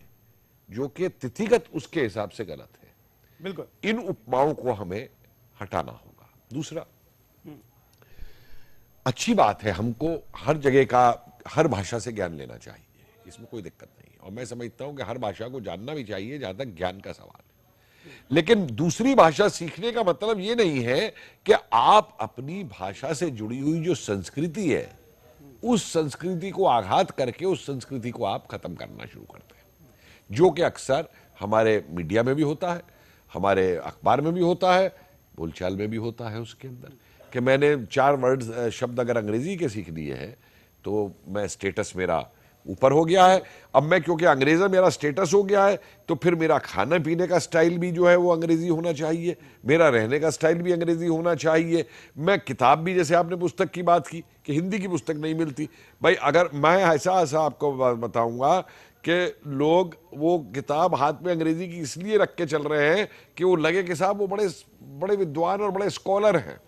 जो कि तिथिगत उसके हिसाब से गलत है, बिल्कुल, इन उपमाओं को हमें हटाना होगा। दूसरा, अच्छी बात है, हमको हर जगह का, हर भाषा से ज्ञान लेना चाहिए, इसमें कोई दिक्कत नहीं, और मैं समझता हूं कि हर भाषा को जानना भी चाहिए जहां तक ज्ञान का सवाल है। लेकिन दूसरी भाषा सीखने का मतलब ये नहीं है कि आप अपनी भाषा से जुड़ी हुई जो संस्कृति है, उस संस्कृति को आघात करके उस संस्कृति को आप खत्म करना शुरू करते हैं, जो कि अक्सर हमारे मीडिया में भी होता है, हमारे अखबार में भी होता है, बोलचाल में भी होता है। उसके अंदर कि मैंने 4 वर्ड शब्द अगर अंग्रेजी के सीख लिए हैं तो मैं स्टेटस मेरा ऊपर हो गया है। अब मैं क्योंकि अंग्रेज़ी मेरा स्टेटस हो गया है, तो फिर मेरा खाने पीने का स्टाइल भी जो है वो अंग्रेजी होना चाहिए, मेरा रहने का स्टाइल भी अंग्रेजी होना चाहिए। मैं किताब भी, जैसे आपने पुस्तक की बात की कि हिंदी की पुस्तक नहीं मिलती, भाई अगर मैं ऐसा आपको बताऊंगा कि लोग वो किताब हाथ में अंग्रेजी की इसलिए रख के चल रहे हैं कि वो लगे कि साहब वो बड़े बड़े विद्वान और बड़े स्कॉलर हैं,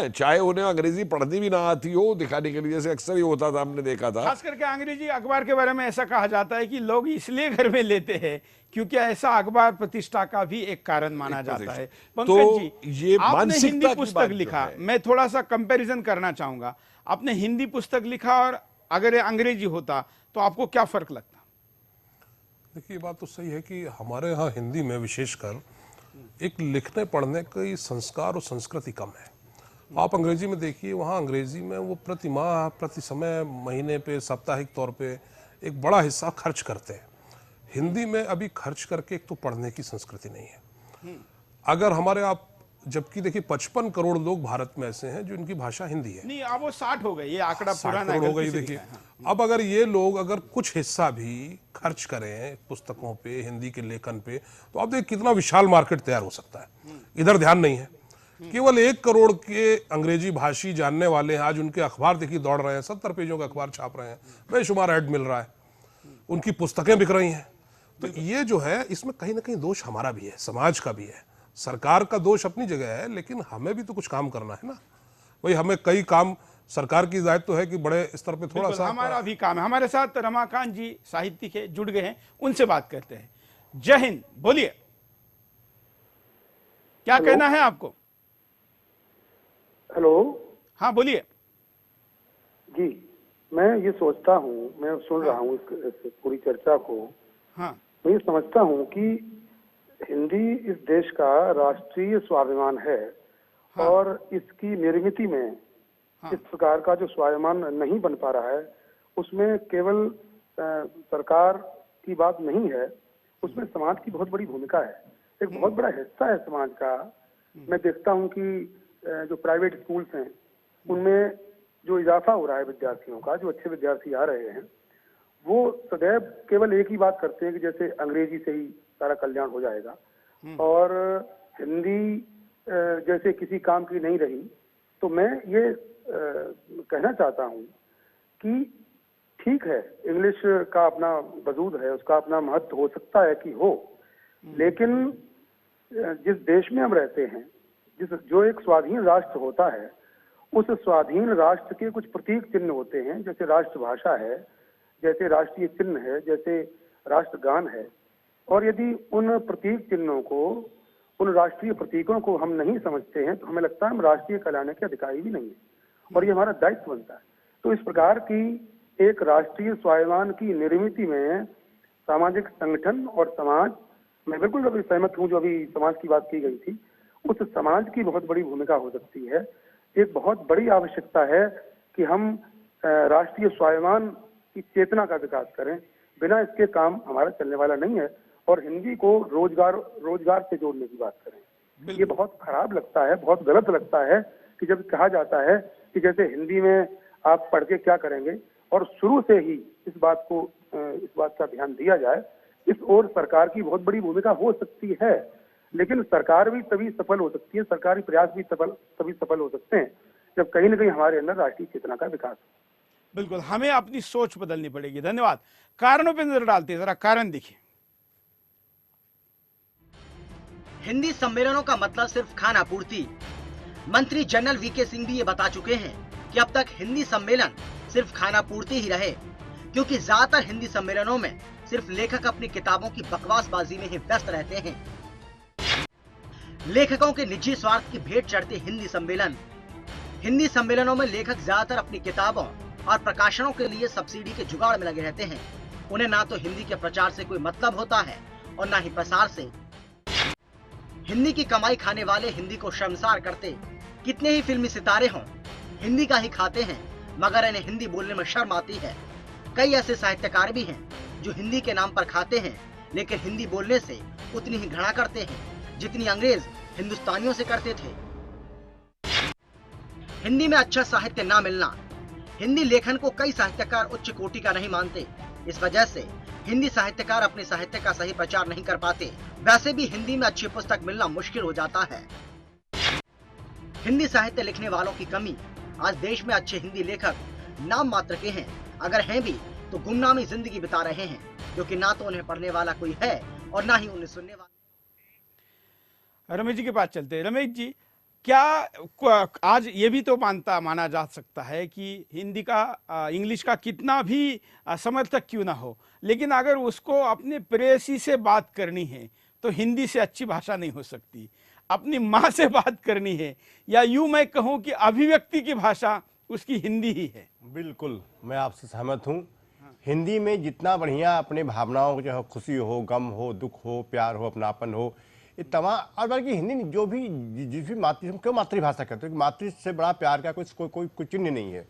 चाहे उन्हें अंग्रेजी पढ़नी भी ना आती हो, दिखाने के लिए, जैसे अक्सर ही होता था, हमने देखा था। खास करके अंग्रेजी अखबार के बारे में ऐसा कहा जाता है कि लोग इसलिए घर में लेते हैं क्योंकि ऐसा अखबार प्रतिष्ठा का भी एक कारण माना जाता है। पंकज जी, ये आपने हिंदी पुस्तक लिखा, मैं थोड़ा सा कंपैरिजन करना चाहूंगा। आपने हिंदी पुस्तक लिखा और अगर अंग्रेजी होता तो आपको क्या फर्क लगता? देखिए, ये बात तो सही है कि हमारे यहाँ हिंदी में विशेषकर एक लिखने पढ़ने की संस्कार और संस्कृति कम है। आप अंग्रेजी में देखिए, वहाँ अंग्रेजी में वो प्रति माह, प्रति समय, महीने पे, साप्ताहिक तौर पे एक बड़ा हिस्सा खर्च करते हैं। हिंदी में अभी खर्च करके एक तो पढ़ने की संस्कृति नहीं है। अगर हमारे आप, जबकि देखिए 55 करोड़ लोग भारत में ऐसे हैं जो इनकी भाषा हिंदी है। नहीं, अब वो 60 हो गई, ये आंकड़ा पुराना हो गई। देखिए, अब अगर ये लोग अगर कुछ हिस्सा भी खर्च करें पुस्तकों पे, हिंदी के लेखन पे, तो आप देखिए कितना विशाल मार्केट तैयार हो सकता है। इधर ध्यान नहीं है। केवल 1 करोड़ के अंग्रेजी भाषी जानने वाले हैं। आज उनके अखबार देखिए दौड़ रहे हैं, 70 पेजों का अखबार छाप रहे हैं, बेशुमार ऐड मिल रहा है, उनकी पुस्तकें बिक रही हैं। तो ये जो है, इसमें कहीं ना कहीं दोष हमारा भी है, समाज का भी है। सरकार का दोष अपनी जगह है, लेकिन हमें भी तो कुछ काम करना है ना। वही हमें कई काम, सरकार की दायित्व तो है कि बड़े स्तर पे थोड़ा सा हमारा भी काम है। हमारे साथ रमाकांत जी साहित्यिक है, जुड़ गए हैं, उनसे बात करते हैं। जय हिंद, बोलिए, क्या कहना है आपको? हेलो, हाँ बोलिए। जी, मैं ये सोचता हूँ, मैं सुन रहा हूँ इस पूरी चर्चा को। हाँ, मैं ये समझता हूँ कि हिंदी इस देश का राष्ट्रीय स्वाभिमान है। हाँ। और इसकी निर्मिति में इस प्रकार का जो स्वाभिमान नहीं बन पा रहा है, उसमें केवल सरकार की बात नहीं है, उसमें समाज की बहुत बड़ी भूमिका है। एक बहुत बड़ा हिस्सा है समाज का। मैं देखता हूँ कि जो प्राइवेट स्कूल्स हैं, उनमें जो इजाफा हो रहा है विद्यार्थियों का, जो अच्छे विद्यार्थी आ रहे हैं, वो सदैव केवल एक ही बात करते हैं कि जैसे अंग्रेजी से ही सारा कल्याण हो जाएगा और हिंदी जैसे किसी काम की नहीं रही। तो मैं ये कहना चाहता हूँ कि ठीक है, इंग्लिश का अपना वजूद है, उसका अपना महत्व हो सकता है कि हो, लेकिन जिस देश में हम रहते हैं, जो एक स्वाधीन राष्ट्र होता है, उस स्वाधीन राष्ट्र के कुछ प्रतीक चिन्ह होते हैं, जैसे राष्ट्रभाषा है, जैसे राष्ट्रीय चिन्ह है, जैसे राष्ट्रगान है। और यदि उन प्रतीक चिन्हों को, उन राष्ट्रीय प्रतीकों को हम नहीं समझते हैं तो हमें लगता है हम राष्ट्रीय कहलाने के अधिकारी भी नहीं है, और ये हमारा दायित्व बनता है। तो इस प्रकार की एक राष्ट्रीय स्वाभिमान की निर्मित में सामाजिक संगठन और समाज, मैं बिल्कुल अभी सहमत हूँ जो अभी समाज की बात की गई थी, उस समाज की बहुत बड़ी भूमिका हो सकती है। एक बहुत बड़ी आवश्यकता है कि हम राष्ट्रीय स्वाभिमान की चेतना का विकास करें, बिना इसके काम हमारा चलने वाला नहीं है। और हिंदी को रोजगार से जोड़ने की बात करें, ये बहुत खराब लगता है, बहुत गलत लगता है कि जब कहा जाता है कि जैसे हिंदी में आप पढ़ के क्या करेंगे, और शुरू से ही इस बात का ध्यान दिया जाए। इस ओर सरकार की बहुत बड़ी भूमिका हो सकती है, लेकिन सरकार भी तभी सफल हो सकती है, सरकारी प्रयास भी तभी सफल हो सकते हैं जब कहीं न कहीं हमारे अंदर राष्ट्रीय चेतना का विकास हो। बिल्कुल, हमें अपनी सोच बदलनी पड़ेगी। धन्यवाद। कारणों पर नजर डालते हैं, जरा कारण देखिए। हिंदी सम्मेलनों का मतलब सिर्फ खाना पूर्ति। मंत्री जनरल वीके सिंह भी ये बता चुके हैं कि अब तक हिंदी सम्मेलन सिर्फ खाना पूर्ति ही रहे, क्योंकि ज्यादातर हिंदी सम्मेलनों में सिर्फ लेखक अपनी किताबों की बकवासबाजी में ही व्यस्त रहते हैं। लेखकों के निजी स्वार्थ की भेंट चढ़ते हिंदी सम्मेलन। हिंदी सम्मेलनों में लेखक ज्यादातर अपनी किताबों और प्रकाशनों के लिए सब्सिडी के जुगाड़ में लगे रहते हैं। उन्हें ना तो हिंदी के प्रचार से कोई मतलब होता है और ना ही प्रसार से। हिंदी की कमाई खाने वाले हिंदी को शर्मसार करते कितने ही फिल्मी सितारे हों, हिंदी का ही खाते हैं, मगर इन्हें हिंदी बोलने में शर्म आती है। कई ऐसे साहित्यकार भी हैं जो हिंदी के नाम पर खाते हैं, लेकिन हिंदी बोलने से उतनी ही घृणा करते हैं जितनी अंग्रेज हिंदुस्तानियों से करते थे। हिंदी में अच्छा साहित्य ना मिलना। हिंदी लेखन को कई साहित्यकार उच्च कोटि का नहीं मानते। इस वजह से हिंदी साहित्यकार अपने साहित्य का सही प्रचार नहीं कर पाते। वैसे भी हिंदी में अच्छी पुस्तक मिलना मुश्किल हो जाता है। हिंदी साहित्य लिखने वालों की कमी। आज देश में अच्छे हिंदी लेखक नाम मात्र के हैं, अगर हैं भी तो गुमनामी जिंदगी बिता रहे हैं, क्योंकि ना तो उन्हें पढ़ने वाला कोई है और ना ही उन्हें सुनने वाला। रमेश जी के पास चलते हैं। रमेश जी, क्या आज ये भी तो माना जा सकता है कि हिंदी का, इंग्लिश का कितना भी समर्थक क्यों ना हो, लेकिन अगर उसको अपने प्रेयसी से बात करनी है तो हिंदी से अच्छी भाषा नहीं हो सकती। अपनी माँ से बात करनी है, या यूं मैं कहूँ कि अभिव्यक्ति की भाषा उसकी हिंदी ही है। बिल्कुल, मैं आपसे सहमत हूँ। हिंदी में जितना बढ़िया अपने भावनाओं, जो है खुशी हो, गम हो, दुख हो, प्यार हो, अपनापन हो, ये तमाम, और बल्कि हिंदी जो भी जिस भी क्यों मातृभाषा कहते हैं, मातृ से बड़ा प्यार का कोई चिन्ह नहीं है।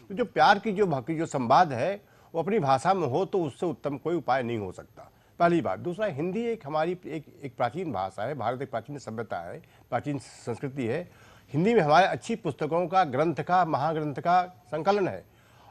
तो जो प्यार की जो संवाद है वो अपनी भाषा में हो तो उससे उत्तम कोई उपाय नहीं हो सकता, पहली बात। दूसरा, हिंदी एक हमारी एक प्राचीन भाषा है, भारत एक प्राचीन सभ्यता है, प्राचीन संस्कृति है। हिंदी में हमारे अच्छी पुस्तकों का, ग्रंथ का, महाग्रंथ का संकलन है।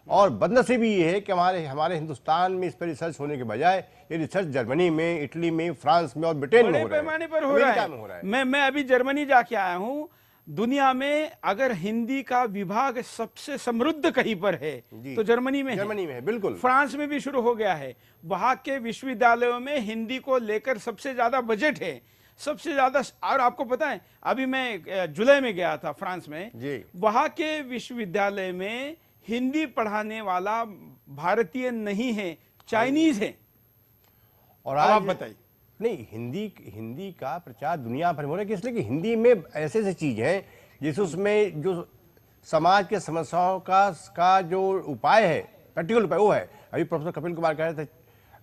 और बदनसीबी ये है कि हमारे हिंदुस्तान में इस पर रिसर्च होने के बजाय ये रिसर्च जर्मनी में, इटली में, फ्रांस में और ब्रिटेन में हो रहा है, पैमाने पर हो रहा है। मैं अभी जर्मनी जाके आया हूँ। दुनिया में अगर हिंदी का विभाग सबसे समृद्ध कहीं पर है तो जर्मनी में है। बिल्कुल। फ्रांस में भी शुरू हो गया है। वहां के विश्वविद्यालयों में हिंदी को लेकर सबसे ज्यादा बजट है, सबसे ज्यादा। और आपको पता है, अभी मैं जुलाई में गया था फ्रांस में, वहां के विश्वविद्यालय में हिंदी पढ़ाने वाला भारतीय नहीं है, चाइनीज है। और आप बताइए। नहीं, हिंदी का प्रचार दुनिया भर में हो रहा है, इसलिए कि हिंदी में ऐसे ऐसे चीज है जिस उसमें जो समाज के समस्याओं का जो उपाय है, प्रैक्टिकल उपाय, वो है। अभी प्रोफेसर कपिल कुमार कह रहे थे,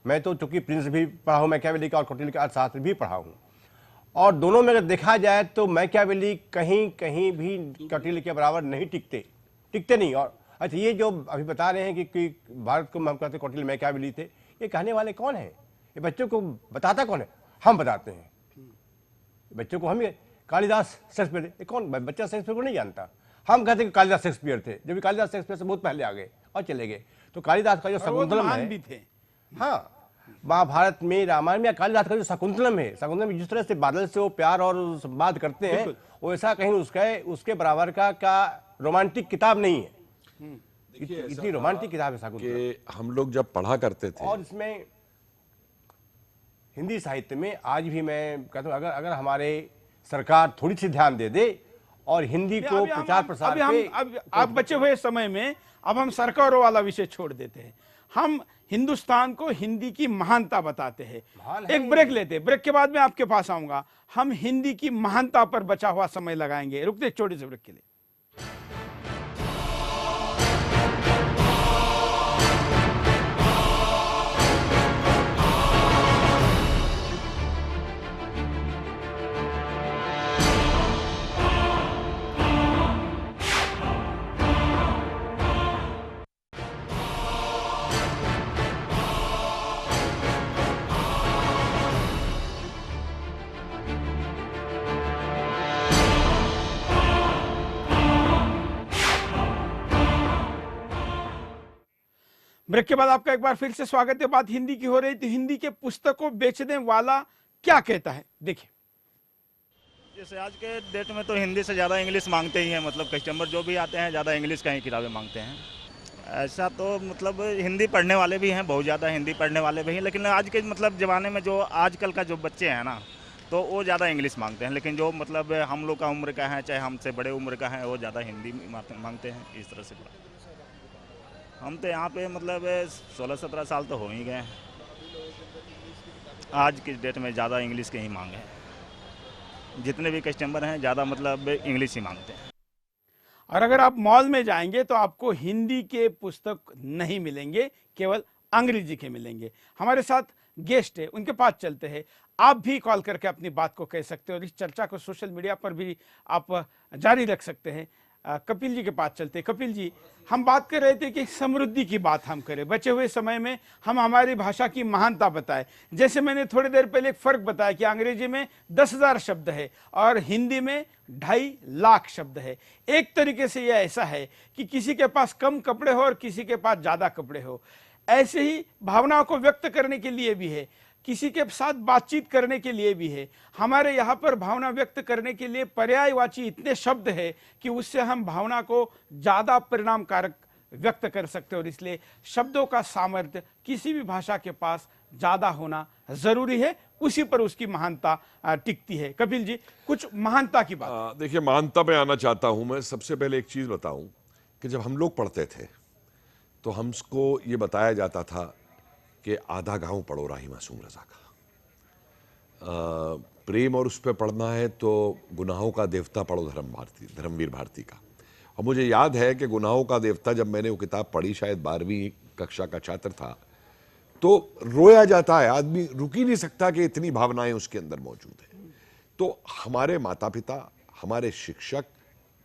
मैं तो चूंकि प्रिंस भी पढ़ा हूँ, मैकियावेली का और कौटिल्य का अर्थशास्त्र भी पढ़ा हूँ, और दोनों में अगर देखा जाए तो मैकियावेली कहीं भी कौटिल्य के बराबर नहीं टिकते नहीं। और अच्छा, ये जो अभी बता रहे हैं कि भारत को हम कहते कौटिल्य मैकियावेली थे, ये कहने वाले कौन है? ये बच्चों को बताता कौन है? हम बताते हैं बच्चों को। हम ये कालिदास शेक्सपियर, कौन बच्चा शेक्सपियर को नहीं जानता? हम कहते हैं कि कालिदास शेक्सपियर थे, जब कालिदास शेक्सपियर से बहुत पहले आ गए और चले गए। तो कालिदास का जो शकुंतलम है, हाँ, महाभारत में, रामायण में कालिदास का जो शकुंतलम है, शकुंतलम में जिस तरह से बादल से वो प्यार और संवाद करते हैं, वो ऐसा कहीं उसके बराबर का रोमांटिक किताब नहीं है। इतनी रोमांटिक किताब है शकुंतलम। हम लोग जब पढ़ा करते थे, और इसमें हिंदी साहित्य में आज भी मैं कहता हूँ अगर हमारे सरकार थोड़ी सी ध्यान दे दे और हिंदी को प्रचार प्रसार पे अब बचे हुए समय में अब हम सरकारों वाला विषय छोड़ देते हैं, हम हिंदुस्तान को हिंदी की महानता बताते हैं। एक ब्रेक लेते हैं, ब्रेक के बाद मैं आपके पास आऊंगा। हम हिंदी की महानता पर बचा हुआ समय लगाएंगे। रुकते छोटे से ब्रेक के लिए। ब्रेक के बाद आपका एक बार फिर से स्वागत है। बात हिंदी की हो रही थी। हिंदी के पुस्तकों बेचने वाला क्या कहता है, देखिए। जैसे आज के डेट में तो हिंदी से ज़्यादा इंग्लिश मांगते ही हैं, मतलब कस्टमर जो भी आते हैं ज़्यादा इंग्लिश का ही किताबें मांगते हैं। ऐसा तो मतलब हिंदी पढ़ने वाले भी हैं, बहुत ज़्यादा हिंदी पढ़ने वाले भी हैं, लेकिन आज के मतलब ज़माने में जो आजकल का जो बच्चे हैं ना, तो वो ज़्यादा इंग्लिश मांगते हैं। लेकिन जो मतलब हम लोग का उम्र का है, चाहे हमसे बड़े उम्र का है, वो ज़्यादा हिंदी मांगते हैं। इस तरह से हम तो यहाँ पे मतलब 16-17 साल तो हो ही गए हैं। आज की डेट में ज़्यादा इंग्लिश के ही मांग है। जितने भी कस्टमर हैं ज़्यादा मतलब इंग्लिश ही मांगते हैं। और अगर आप मॉल में जाएंगे तो आपको हिंदी के पुस्तक नहीं मिलेंगे, केवल अंग्रेजी के मिलेंगे। हमारे साथ गेस्ट है, उनके पास चलते हैं। आप भी कॉल करके अपनी बात को कह सकते हो और इस चर्चा को सोशल मीडिया पर भी आप जारी रख सकते हैं। कपिल जी के पास चलते। कपिल जी, हम बात कर रहे थे कि समृद्धि की बात हम करें, बचे हुए समय में हम हमारी भाषा की महानता बताएं। जैसे मैंने थोड़ी देर पहले एक फर्क बताया कि अंग्रेजी में 10,000 शब्द है और हिंदी में 2.5 लाख शब्द है। एक तरीके से यह ऐसा है कि किसी के पास कम कपड़े हो और किसी के पास ज़्यादा कपड़े हो। ऐसे ही भावनाओं को व्यक्त करने के लिए भी है, किसी के साथ बातचीत करने के लिए भी है। हमारे यहाँ पर भावना व्यक्त करने के लिए पर्यायवाची इतने शब्द है कि उससे हम भावना को ज़्यादा परिणामकारक व्यक्त कर सकते हैं और इसलिए शब्दों का सामर्थ्य किसी भी भाषा के पास ज़्यादा होना ज़रूरी है, उसी पर उसकी महानता टिकती है। कपिल जी, कुछ महानता की बात। देखिए, महानता पे आना चाहता हूँ मैं। सबसे पहले एक चीज़ बताऊँ कि जब हम लोग पढ़ते थे तो हमको ये बताया जाता था कि आधा गांव पढ़ो राही मासूम रजा का। प्रेम और उस पर पढ़ना है तो गुनाहों का देवता पढ़ो धर्मवीर भारती का। और मुझे याद है कि गुनाहों का देवता जब मैंने वो किताब पढ़ी, शायद 12वीं कक्षा का छात्र था, तो रोया जाता है। आदमी रुक ही नहीं सकता कि इतनी भावनाएं उसके अंदर मौजूद है। तो हमारे माता पिता, हमारे शिक्षक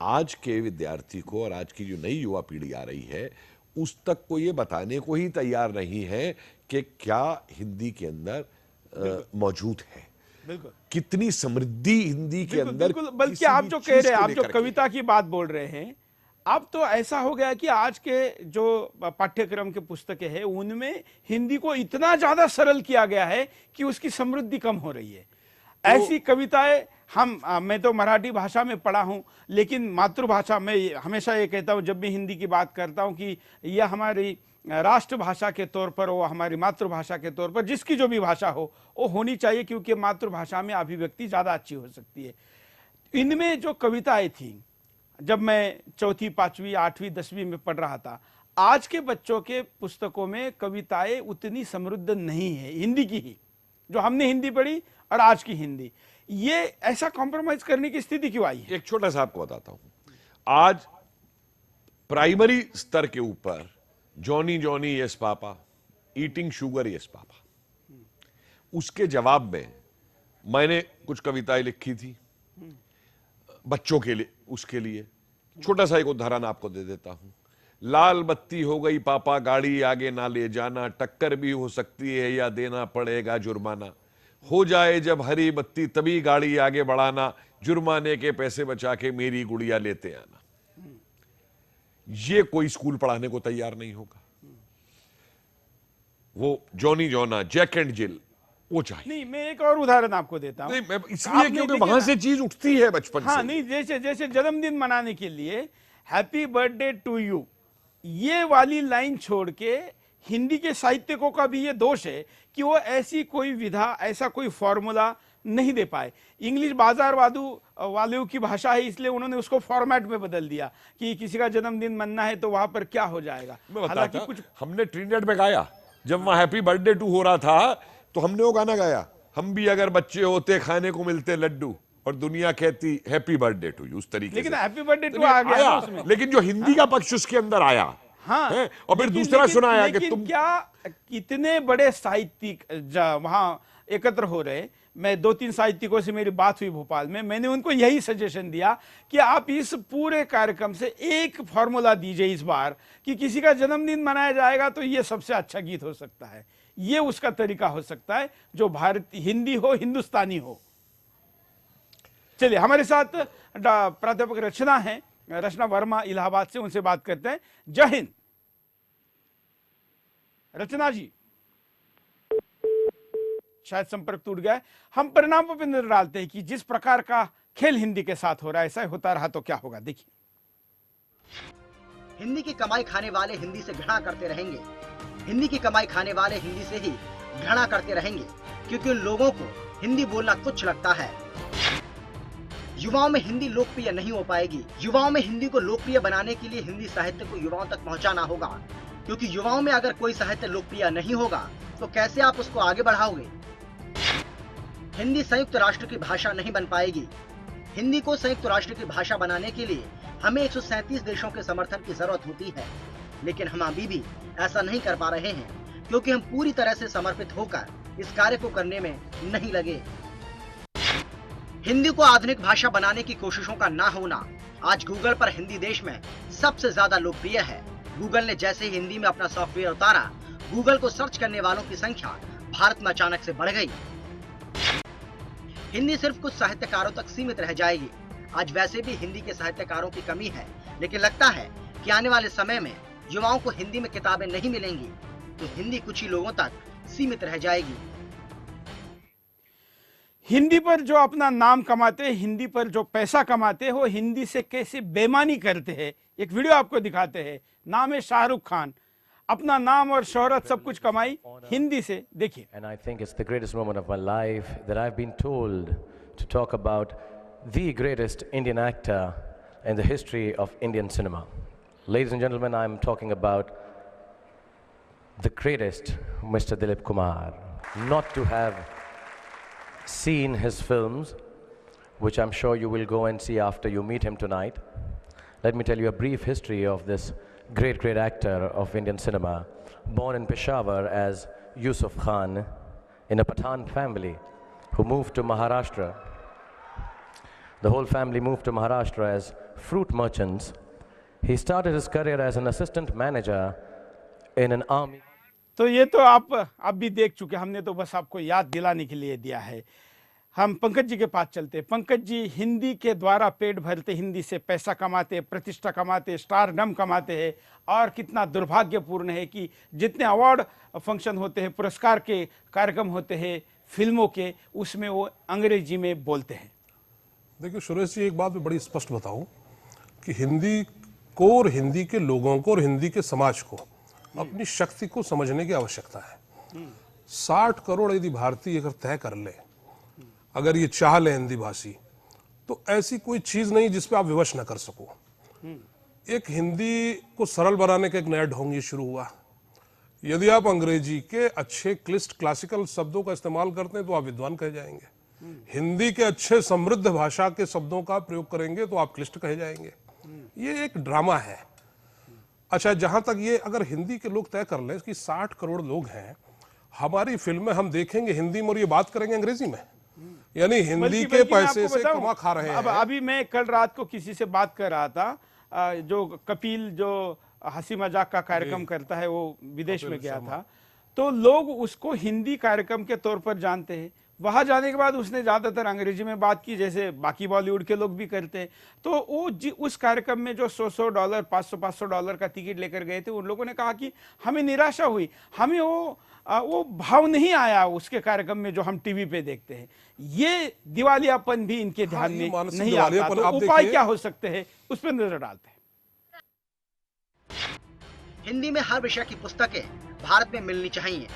आज के विद्यार्थी को और आज की जो नई युवा पीढ़ी आ रही है उस तक को ये बताने को ही तैयार नहीं है कि क्या हिंदी के अंदर मौजूद है, कितनी समृद्धि हिंदी के अंदर। बल्कि आप जो कह रहे हैं, आप जो कविता की बात बोल रहे हैं, अब तो ऐसा हो गया कि आज के जो पाठ्यक्रम के पुस्तकें हैं उनमें हिंदी को इतना ज्यादा सरल किया गया है कि उसकी समृद्धि कम हो रही है। ऐसी कविताएं मैं तो मराठी भाषा में पढ़ा हूं, लेकिन मातृभाषा में हमेशा ये कहता हूं जब भी हिंदी की बात करता हूं कि यह हमारी राष्ट्रभाषा के तौर पर हो, हमारी मातृभाषा के तौर पर, जिसकी जो भी भाषा हो वो होनी चाहिए, क्योंकि मातृभाषा में अभिव्यक्ति ज़्यादा अच्छी हो सकती है। इनमें जो कविताएं थी जब मैं 4वीं, 5वीं, 8वीं, 10वीं में पढ़ रहा था, आज के बच्चों के पुस्तकों में कविताएं उतनी समृद्ध नहीं है, हिंदी की ही, जो हमने हिंदी पढ़ी और आज की हिंदी। ये ऐसा कॉम्प्रोमाइज करने की स्थिति क्यों आई है? एक छोटा सा आपको बताता हूं। आज प्राइमरी स्तर के ऊपर Johnny Johnny yes papa, eating sugar yes papa, उसके जवाब में मैंने कुछ कविताएं लिखी थी बच्चों के लिए। उसके लिए छोटा सा एक उदाहरण आपको दे देता हूं। लाल बत्ती हो गई पापा, गाड़ी आगे ना ले जाना, टक्कर भी हो सकती है या देना पड़ेगा जुर्माना, हो जाए जब हरी बत्ती तभी गाड़ी आगे बढ़ाना, जुर्माने के पैसे बचा के मेरी गुड़िया लेते आना। ये कोई स्कूल पढ़ाने को तैयार नहीं होगा। वो जॉनी जॉना, जैक एंड जिल, वो चाहिए। नहीं, मैं एक और उदाहरण आपको देता हूं। नहीं, इसलिए क्योंकि वहां से चीज उठती है बचपन से। हाँ, नहीं, जैसे जन्मदिन मनाने के लिए हैप्पी बर्थडे टू यू, ये वाली लाइन छोड़ के हिंदी के साहित्यकों का भी ये दोष है कि वो ऐसी कोई विधा, ऐसा कोई फॉर्मूला नहीं दे पाए। इंग्लिश बाजार वालों की भाषा है, इसलिए उन्होंने उसको फॉर्मेट में बदल दिया कि किसी का जन्मदिन मनना है तो वहां पर क्या हो जाएगा। हालांकि कुछ हमने ट्रिनिडेड में गाया, जब वहां हैप्पी बर्थडे टू हो रहा था तो हमने वो गाना गाया, हम भी अगर बच्चे होते खाने को मिलते लड्डू और दुनिया कहती हैप्पी बर्थडे टू यू, उस तरीके लेकिन से। हैप्पी बर्थडे टू आ गया उसमें। लेकिन जो हिंदी का पक्ष उसके अंदर आया, हाँ, और फिर दूसरा सुनाया कि तुम क्या कितने बड़े साहित्यिक वहां एकत्र हो रहे। मैं 2-3 साहित्यिकों से मेरी बात हुई भोपाल में, मैंने उनको यही सजेशन दिया कि आप इस पूरे कार्यक्रम से एक फॉर्मूला दीजिए इस बार कि किसी का जन्मदिन मनाया जाएगा तो ये सबसे अच्छा गीत हो सकता है, ये उसका तरीका हो सकता है जो भारतीय हिंदी हो, हिंदुस्तानी हो। चलिए हमारे साथ प्राध्यापक रचना है, रचना वर्मा इलाहाबाद से, उनसे बात करते हैं। जय हिंद रचना जी। शायद संपर्क टूट गया है। हम परिणामों पर नजर डालते हैं कि जिस प्रकार का खेल हिंदी के साथ हो रहा है, ऐसा होता रहा तो क्या होगा, देखिए। हिंदी की कमाई खाने वाले हिंदी से घृणा करते रहेंगे, हिंदी की कमाई खाने वाले हिंदी से ही घृणा करते रहेंगे, क्योंकि उन लोगों को हिंदी बोलना तुच्छ लगता है। युवाओं में हिंदी लोकप्रिय नहीं हो पाएगी। युवाओं में हिंदी को लोकप्रिय बनाने के लिए हिंदी साहित्य को युवाओं तक पहुंचाना होगा, क्योंकि युवाओं में अगर कोई साहित्य लोकप्रिय नहीं होगा तो कैसे आप उसको आगे बढ़ाओगे। हिंदी संयुक्त राष्ट्र की भाषा नहीं बन पाएगी। हिंदी को संयुक्त राष्ट्र की भाषा बनाने के लिए हमें 137 देशों के समर्थन की जरूरत होती है, लेकिन हम अभी भी ऐसा नहीं कर पा रहे हैं, क्योंकि हम पूरी तरह से समर्पित होकर इस कार्य को करने में नहीं लगे। हिंदी को आधुनिक भाषा बनाने की कोशिशों का ना होना आज गूगल पर हिंदी देश में सबसे ज्यादा लोकप्रिय है। गूगल ने जैसे ही हिंदी में अपना सॉफ्टवेयर उतारा, गूगल को सर्च करने वालों की संख्या भारत में अचानक से बढ़ गई। हिंदी सिर्फ कुछ साहित्यकारों तक सीमित रह जाएगी। आज वैसे भी हिंदी के साहित्यकारों की कमी है, लेकिन लगता है कि आने वाले समय में युवाओं को हिंदी में किताबें नहीं मिलेंगी तो हिंदी कुछ ही लोगों तक सीमित रह जाएगी। हिंदी पर जो अपना नाम कमाते हैं, हिंदी पर जो पैसा कमाते हैं, वो हिंदी से कैसे बेईमानी करते हैं। एक वीडियो आपको दिखाते हैं। नाम है शाहरुख खान, अपना नाम और शोहरत सब कुछ कमाई हिंदी से, देखिए। And I think it's the greatest moment of my life that I've been told to talk about the greatest Indian actor in the history of Indian cinema. Ladies and gentlemen, I'm talking about the greatest Mr. Dilip Kumar. Not to have seen his films, which I'm sure you will go and see after you meet him tonight. Let me tell you a brief history of this great actor of Indian cinema. Born in Peshawar as Yusuf Khan in a Pathan family who moved to Maharashtra. The whole family moved to Maharashtra as fruit merchants. He started his career as an assistant manager in an army. तो ये तो आप भी देख चुके, हमने तो बस आपको याद दिलाने के लिए दिया है। हम पंकज जी के पास चलते। पंकज जी, हिंदी के द्वारा पेट भरते, हिंदी से पैसा कमाते, प्रतिष्ठा कमाते, स्टारडम कमाते हैं, और कितना दुर्भाग्यपूर्ण है कि जितने अवार्ड फंक्शन होते हैं, पुरस्कार के कार्यक्रम होते हैं फिल्मों के, उसमें वो अंग्रेजी में बोलते हैं। देखिए सुरेश जी, एक बात मैं बड़ी स्पष्ट बताऊं कि हिंदी को और हिंदी के लोगों को और हिंदी के समाज को अपनी शक्ति को समझने की आवश्यकता है। 60 करोड़ यदि भारतीय अगर तय कर ले, अगर ये चाह ले हिंदी भाषी, तो ऐसी कोई चीज नहीं जिस पे आप विवश न कर सको। एक हिंदी को सरल बनाने का एक नया ढोंग ये शुरू हुआ। यदि आप अंग्रेजी के अच्छे क्लिष्ट क्लासिकल शब्दों का इस्तेमाल करते हैं तो आप विद्वान कहे जाएंगे। हिंदी के अच्छे समृद्ध भाषा के शब्दों का प्रयोग करेंगे तो आप क्लिष्ट कहे जाएंगे। ये एक ड्रामा है। अच्छा, जहां तक ये अगर हिंदी के लोग तय कर लें कि 60 करोड़ लोग हैं, हमारी फिल्में हम देखेंगे हिंदी में और ये बात करेंगे अंग्रेजी में, यानी हिंदी के पैसे से कमा खा रहे हैं। अभी मैं कल रात को किसी से बात कर रहा था, जो कपिल जो हंसी मजाक का कार्यक्रम करता है, वो विदेश में गया था, तो लोग उसको हिंदी कार्यक्रम के तौर पर जानते हैं। वहां जाने के बाद उसने ज्यादातर अंग्रेजी में बात की, जैसे बाकी बॉलीवुड के लोग भी करते हैं। तो वो उस कार्यक्रम में जो $100 $500 का टिकट लेकर गए थे, उन लोगों ने कहा कि हमें निराशा हुई, हमें वो भाव नहीं आया उसके कार्यक्रम में जो हम टीवी पे देखते हैं। ये दिवालियापन भी इनके ध्यान में नहीं आता। तो उपाय क्या हो सकते हैं, उस पर नजर डालते हैं। हिंदी में हर विषय की पुस्तकें भारत में मिलनी चाहिए।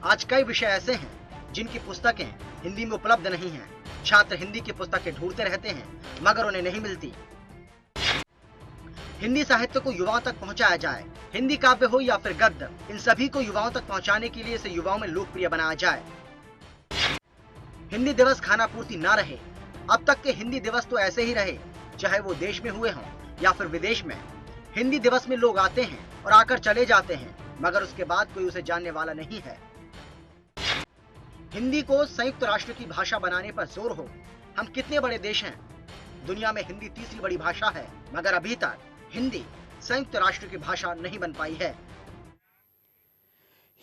आज कई विषय ऐसे हैं जिनकी पुस्तकें हिंदी में उपलब्ध नहीं हैं। छात्र हिंदी की पुस्तकें ढूंढते रहते हैं मगर उन्हें नहीं मिलती। हिंदी साहित्य को युवाओं तक पहुंचाया जाए। हिंदी काव्य हो या फिर गद्य, इन सभी को युवाओं तक पहुंचाने के लिए इसे युवाओं में लोकप्रिय बनाया जाए। हिंदी दिवस खाना पूर्ति ना रहे। अब तक के हिंदी दिवस तो ऐसे ही रहे, चाहे वो देश में हुए हों या फिर विदेश में। हिंदी दिवस में लोग आते हैं और आकर चले जाते हैं मगर उसके बाद कोई उसे जानने वाला नहीं है। हिंदी को संयुक्त राष्ट्र की भाषा बनाने पर जोर हो। हम कितने बड़े देश हैं, दुनिया में हिंदी तीसरी बड़ी भाषा है मगर अभी तक हिंदी संयुक्त राष्ट्र की भाषा नहीं बन पाई है।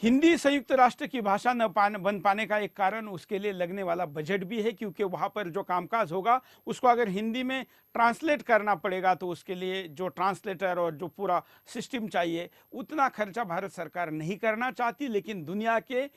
हिंदी संयुक्त राष्ट्र की भाषा न बन पाने का एक कारण उसके लिए लगने वाला बजट भी है, क्योंकि वहाँ पर जो कामकाज होगा उसको अगर हिंदी में ट्रांसलेट करना पड़ेगा तो उसके लिए जो ट्रांसलेटर और जो पूरा सिस्टम चाहिए उतना खर्चा भारत सरकार नहीं करना चाहती। लेकिन दुनिया के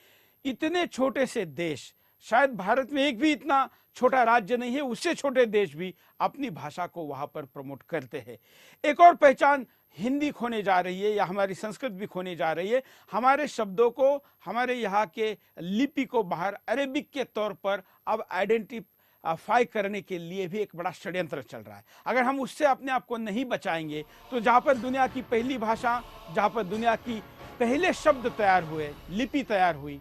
इतने छोटे से देश, शायद भारत में एक भी इतना छोटा राज्य नहीं है, उससे छोटे देश भी अपनी भाषा को वहाँ पर प्रमोट करते हैं। एक और पहचान हिंदी खोने जा रही है या हमारी संस्कृत भी खोने जा रही है। हमारे शब्दों को, हमारे यहाँ के लिपि को बाहर अरेबिक के तौर पर अब आइडेंटिफाई करने के लिए भी एक बड़ा षड्यंत्र चल रहा है। अगर हम उससे अपने आप को नहीं बचाएंगे तो जहाँ पर दुनिया की पहली भाषा, जहाँ पर दुनिया की पहले शब्द तैयार हुए, लिपि तैयार हुई,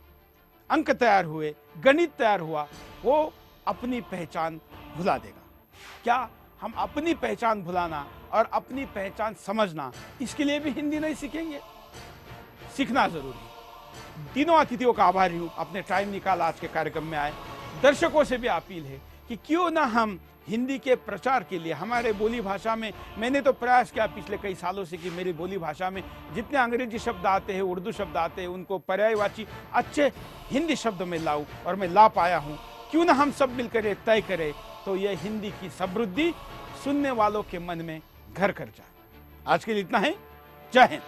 अंक तैयार हुए, गणित तैयार हुआ, वो अपनी पहचान भुला देगा। क्या हम अपनी पहचान भुलाना और अपनी पहचान समझना, इसके लिए भी हिंदी नहीं सीखेंगे? सीखना जरूरी है। तीनों अतिथियों का आभारी हूँ, अपने टाइम निकाल आज के कार्यक्रम में आए। दर्शकों से भी अपील है कि क्यों ना हम हिंदी के प्रचार के लिए हमारे बोली भाषा में, मैंने तो प्रयास किया पिछले कई सालों से कि मेरी बोली भाषा में जितने अंग्रेजी शब्द आते हैं, उर्दू शब्द आते हैं, उनको पर्यायवाची अच्छे हिंदी शब्द में लाऊं, और मैं ला पाया हूं। क्यों ना हम सब मिलकर तय करें तो यह हिंदी की समृद्धि सुनने वालों के मन में घर कर जाए। आज के लिए इतना है। जय हिंद।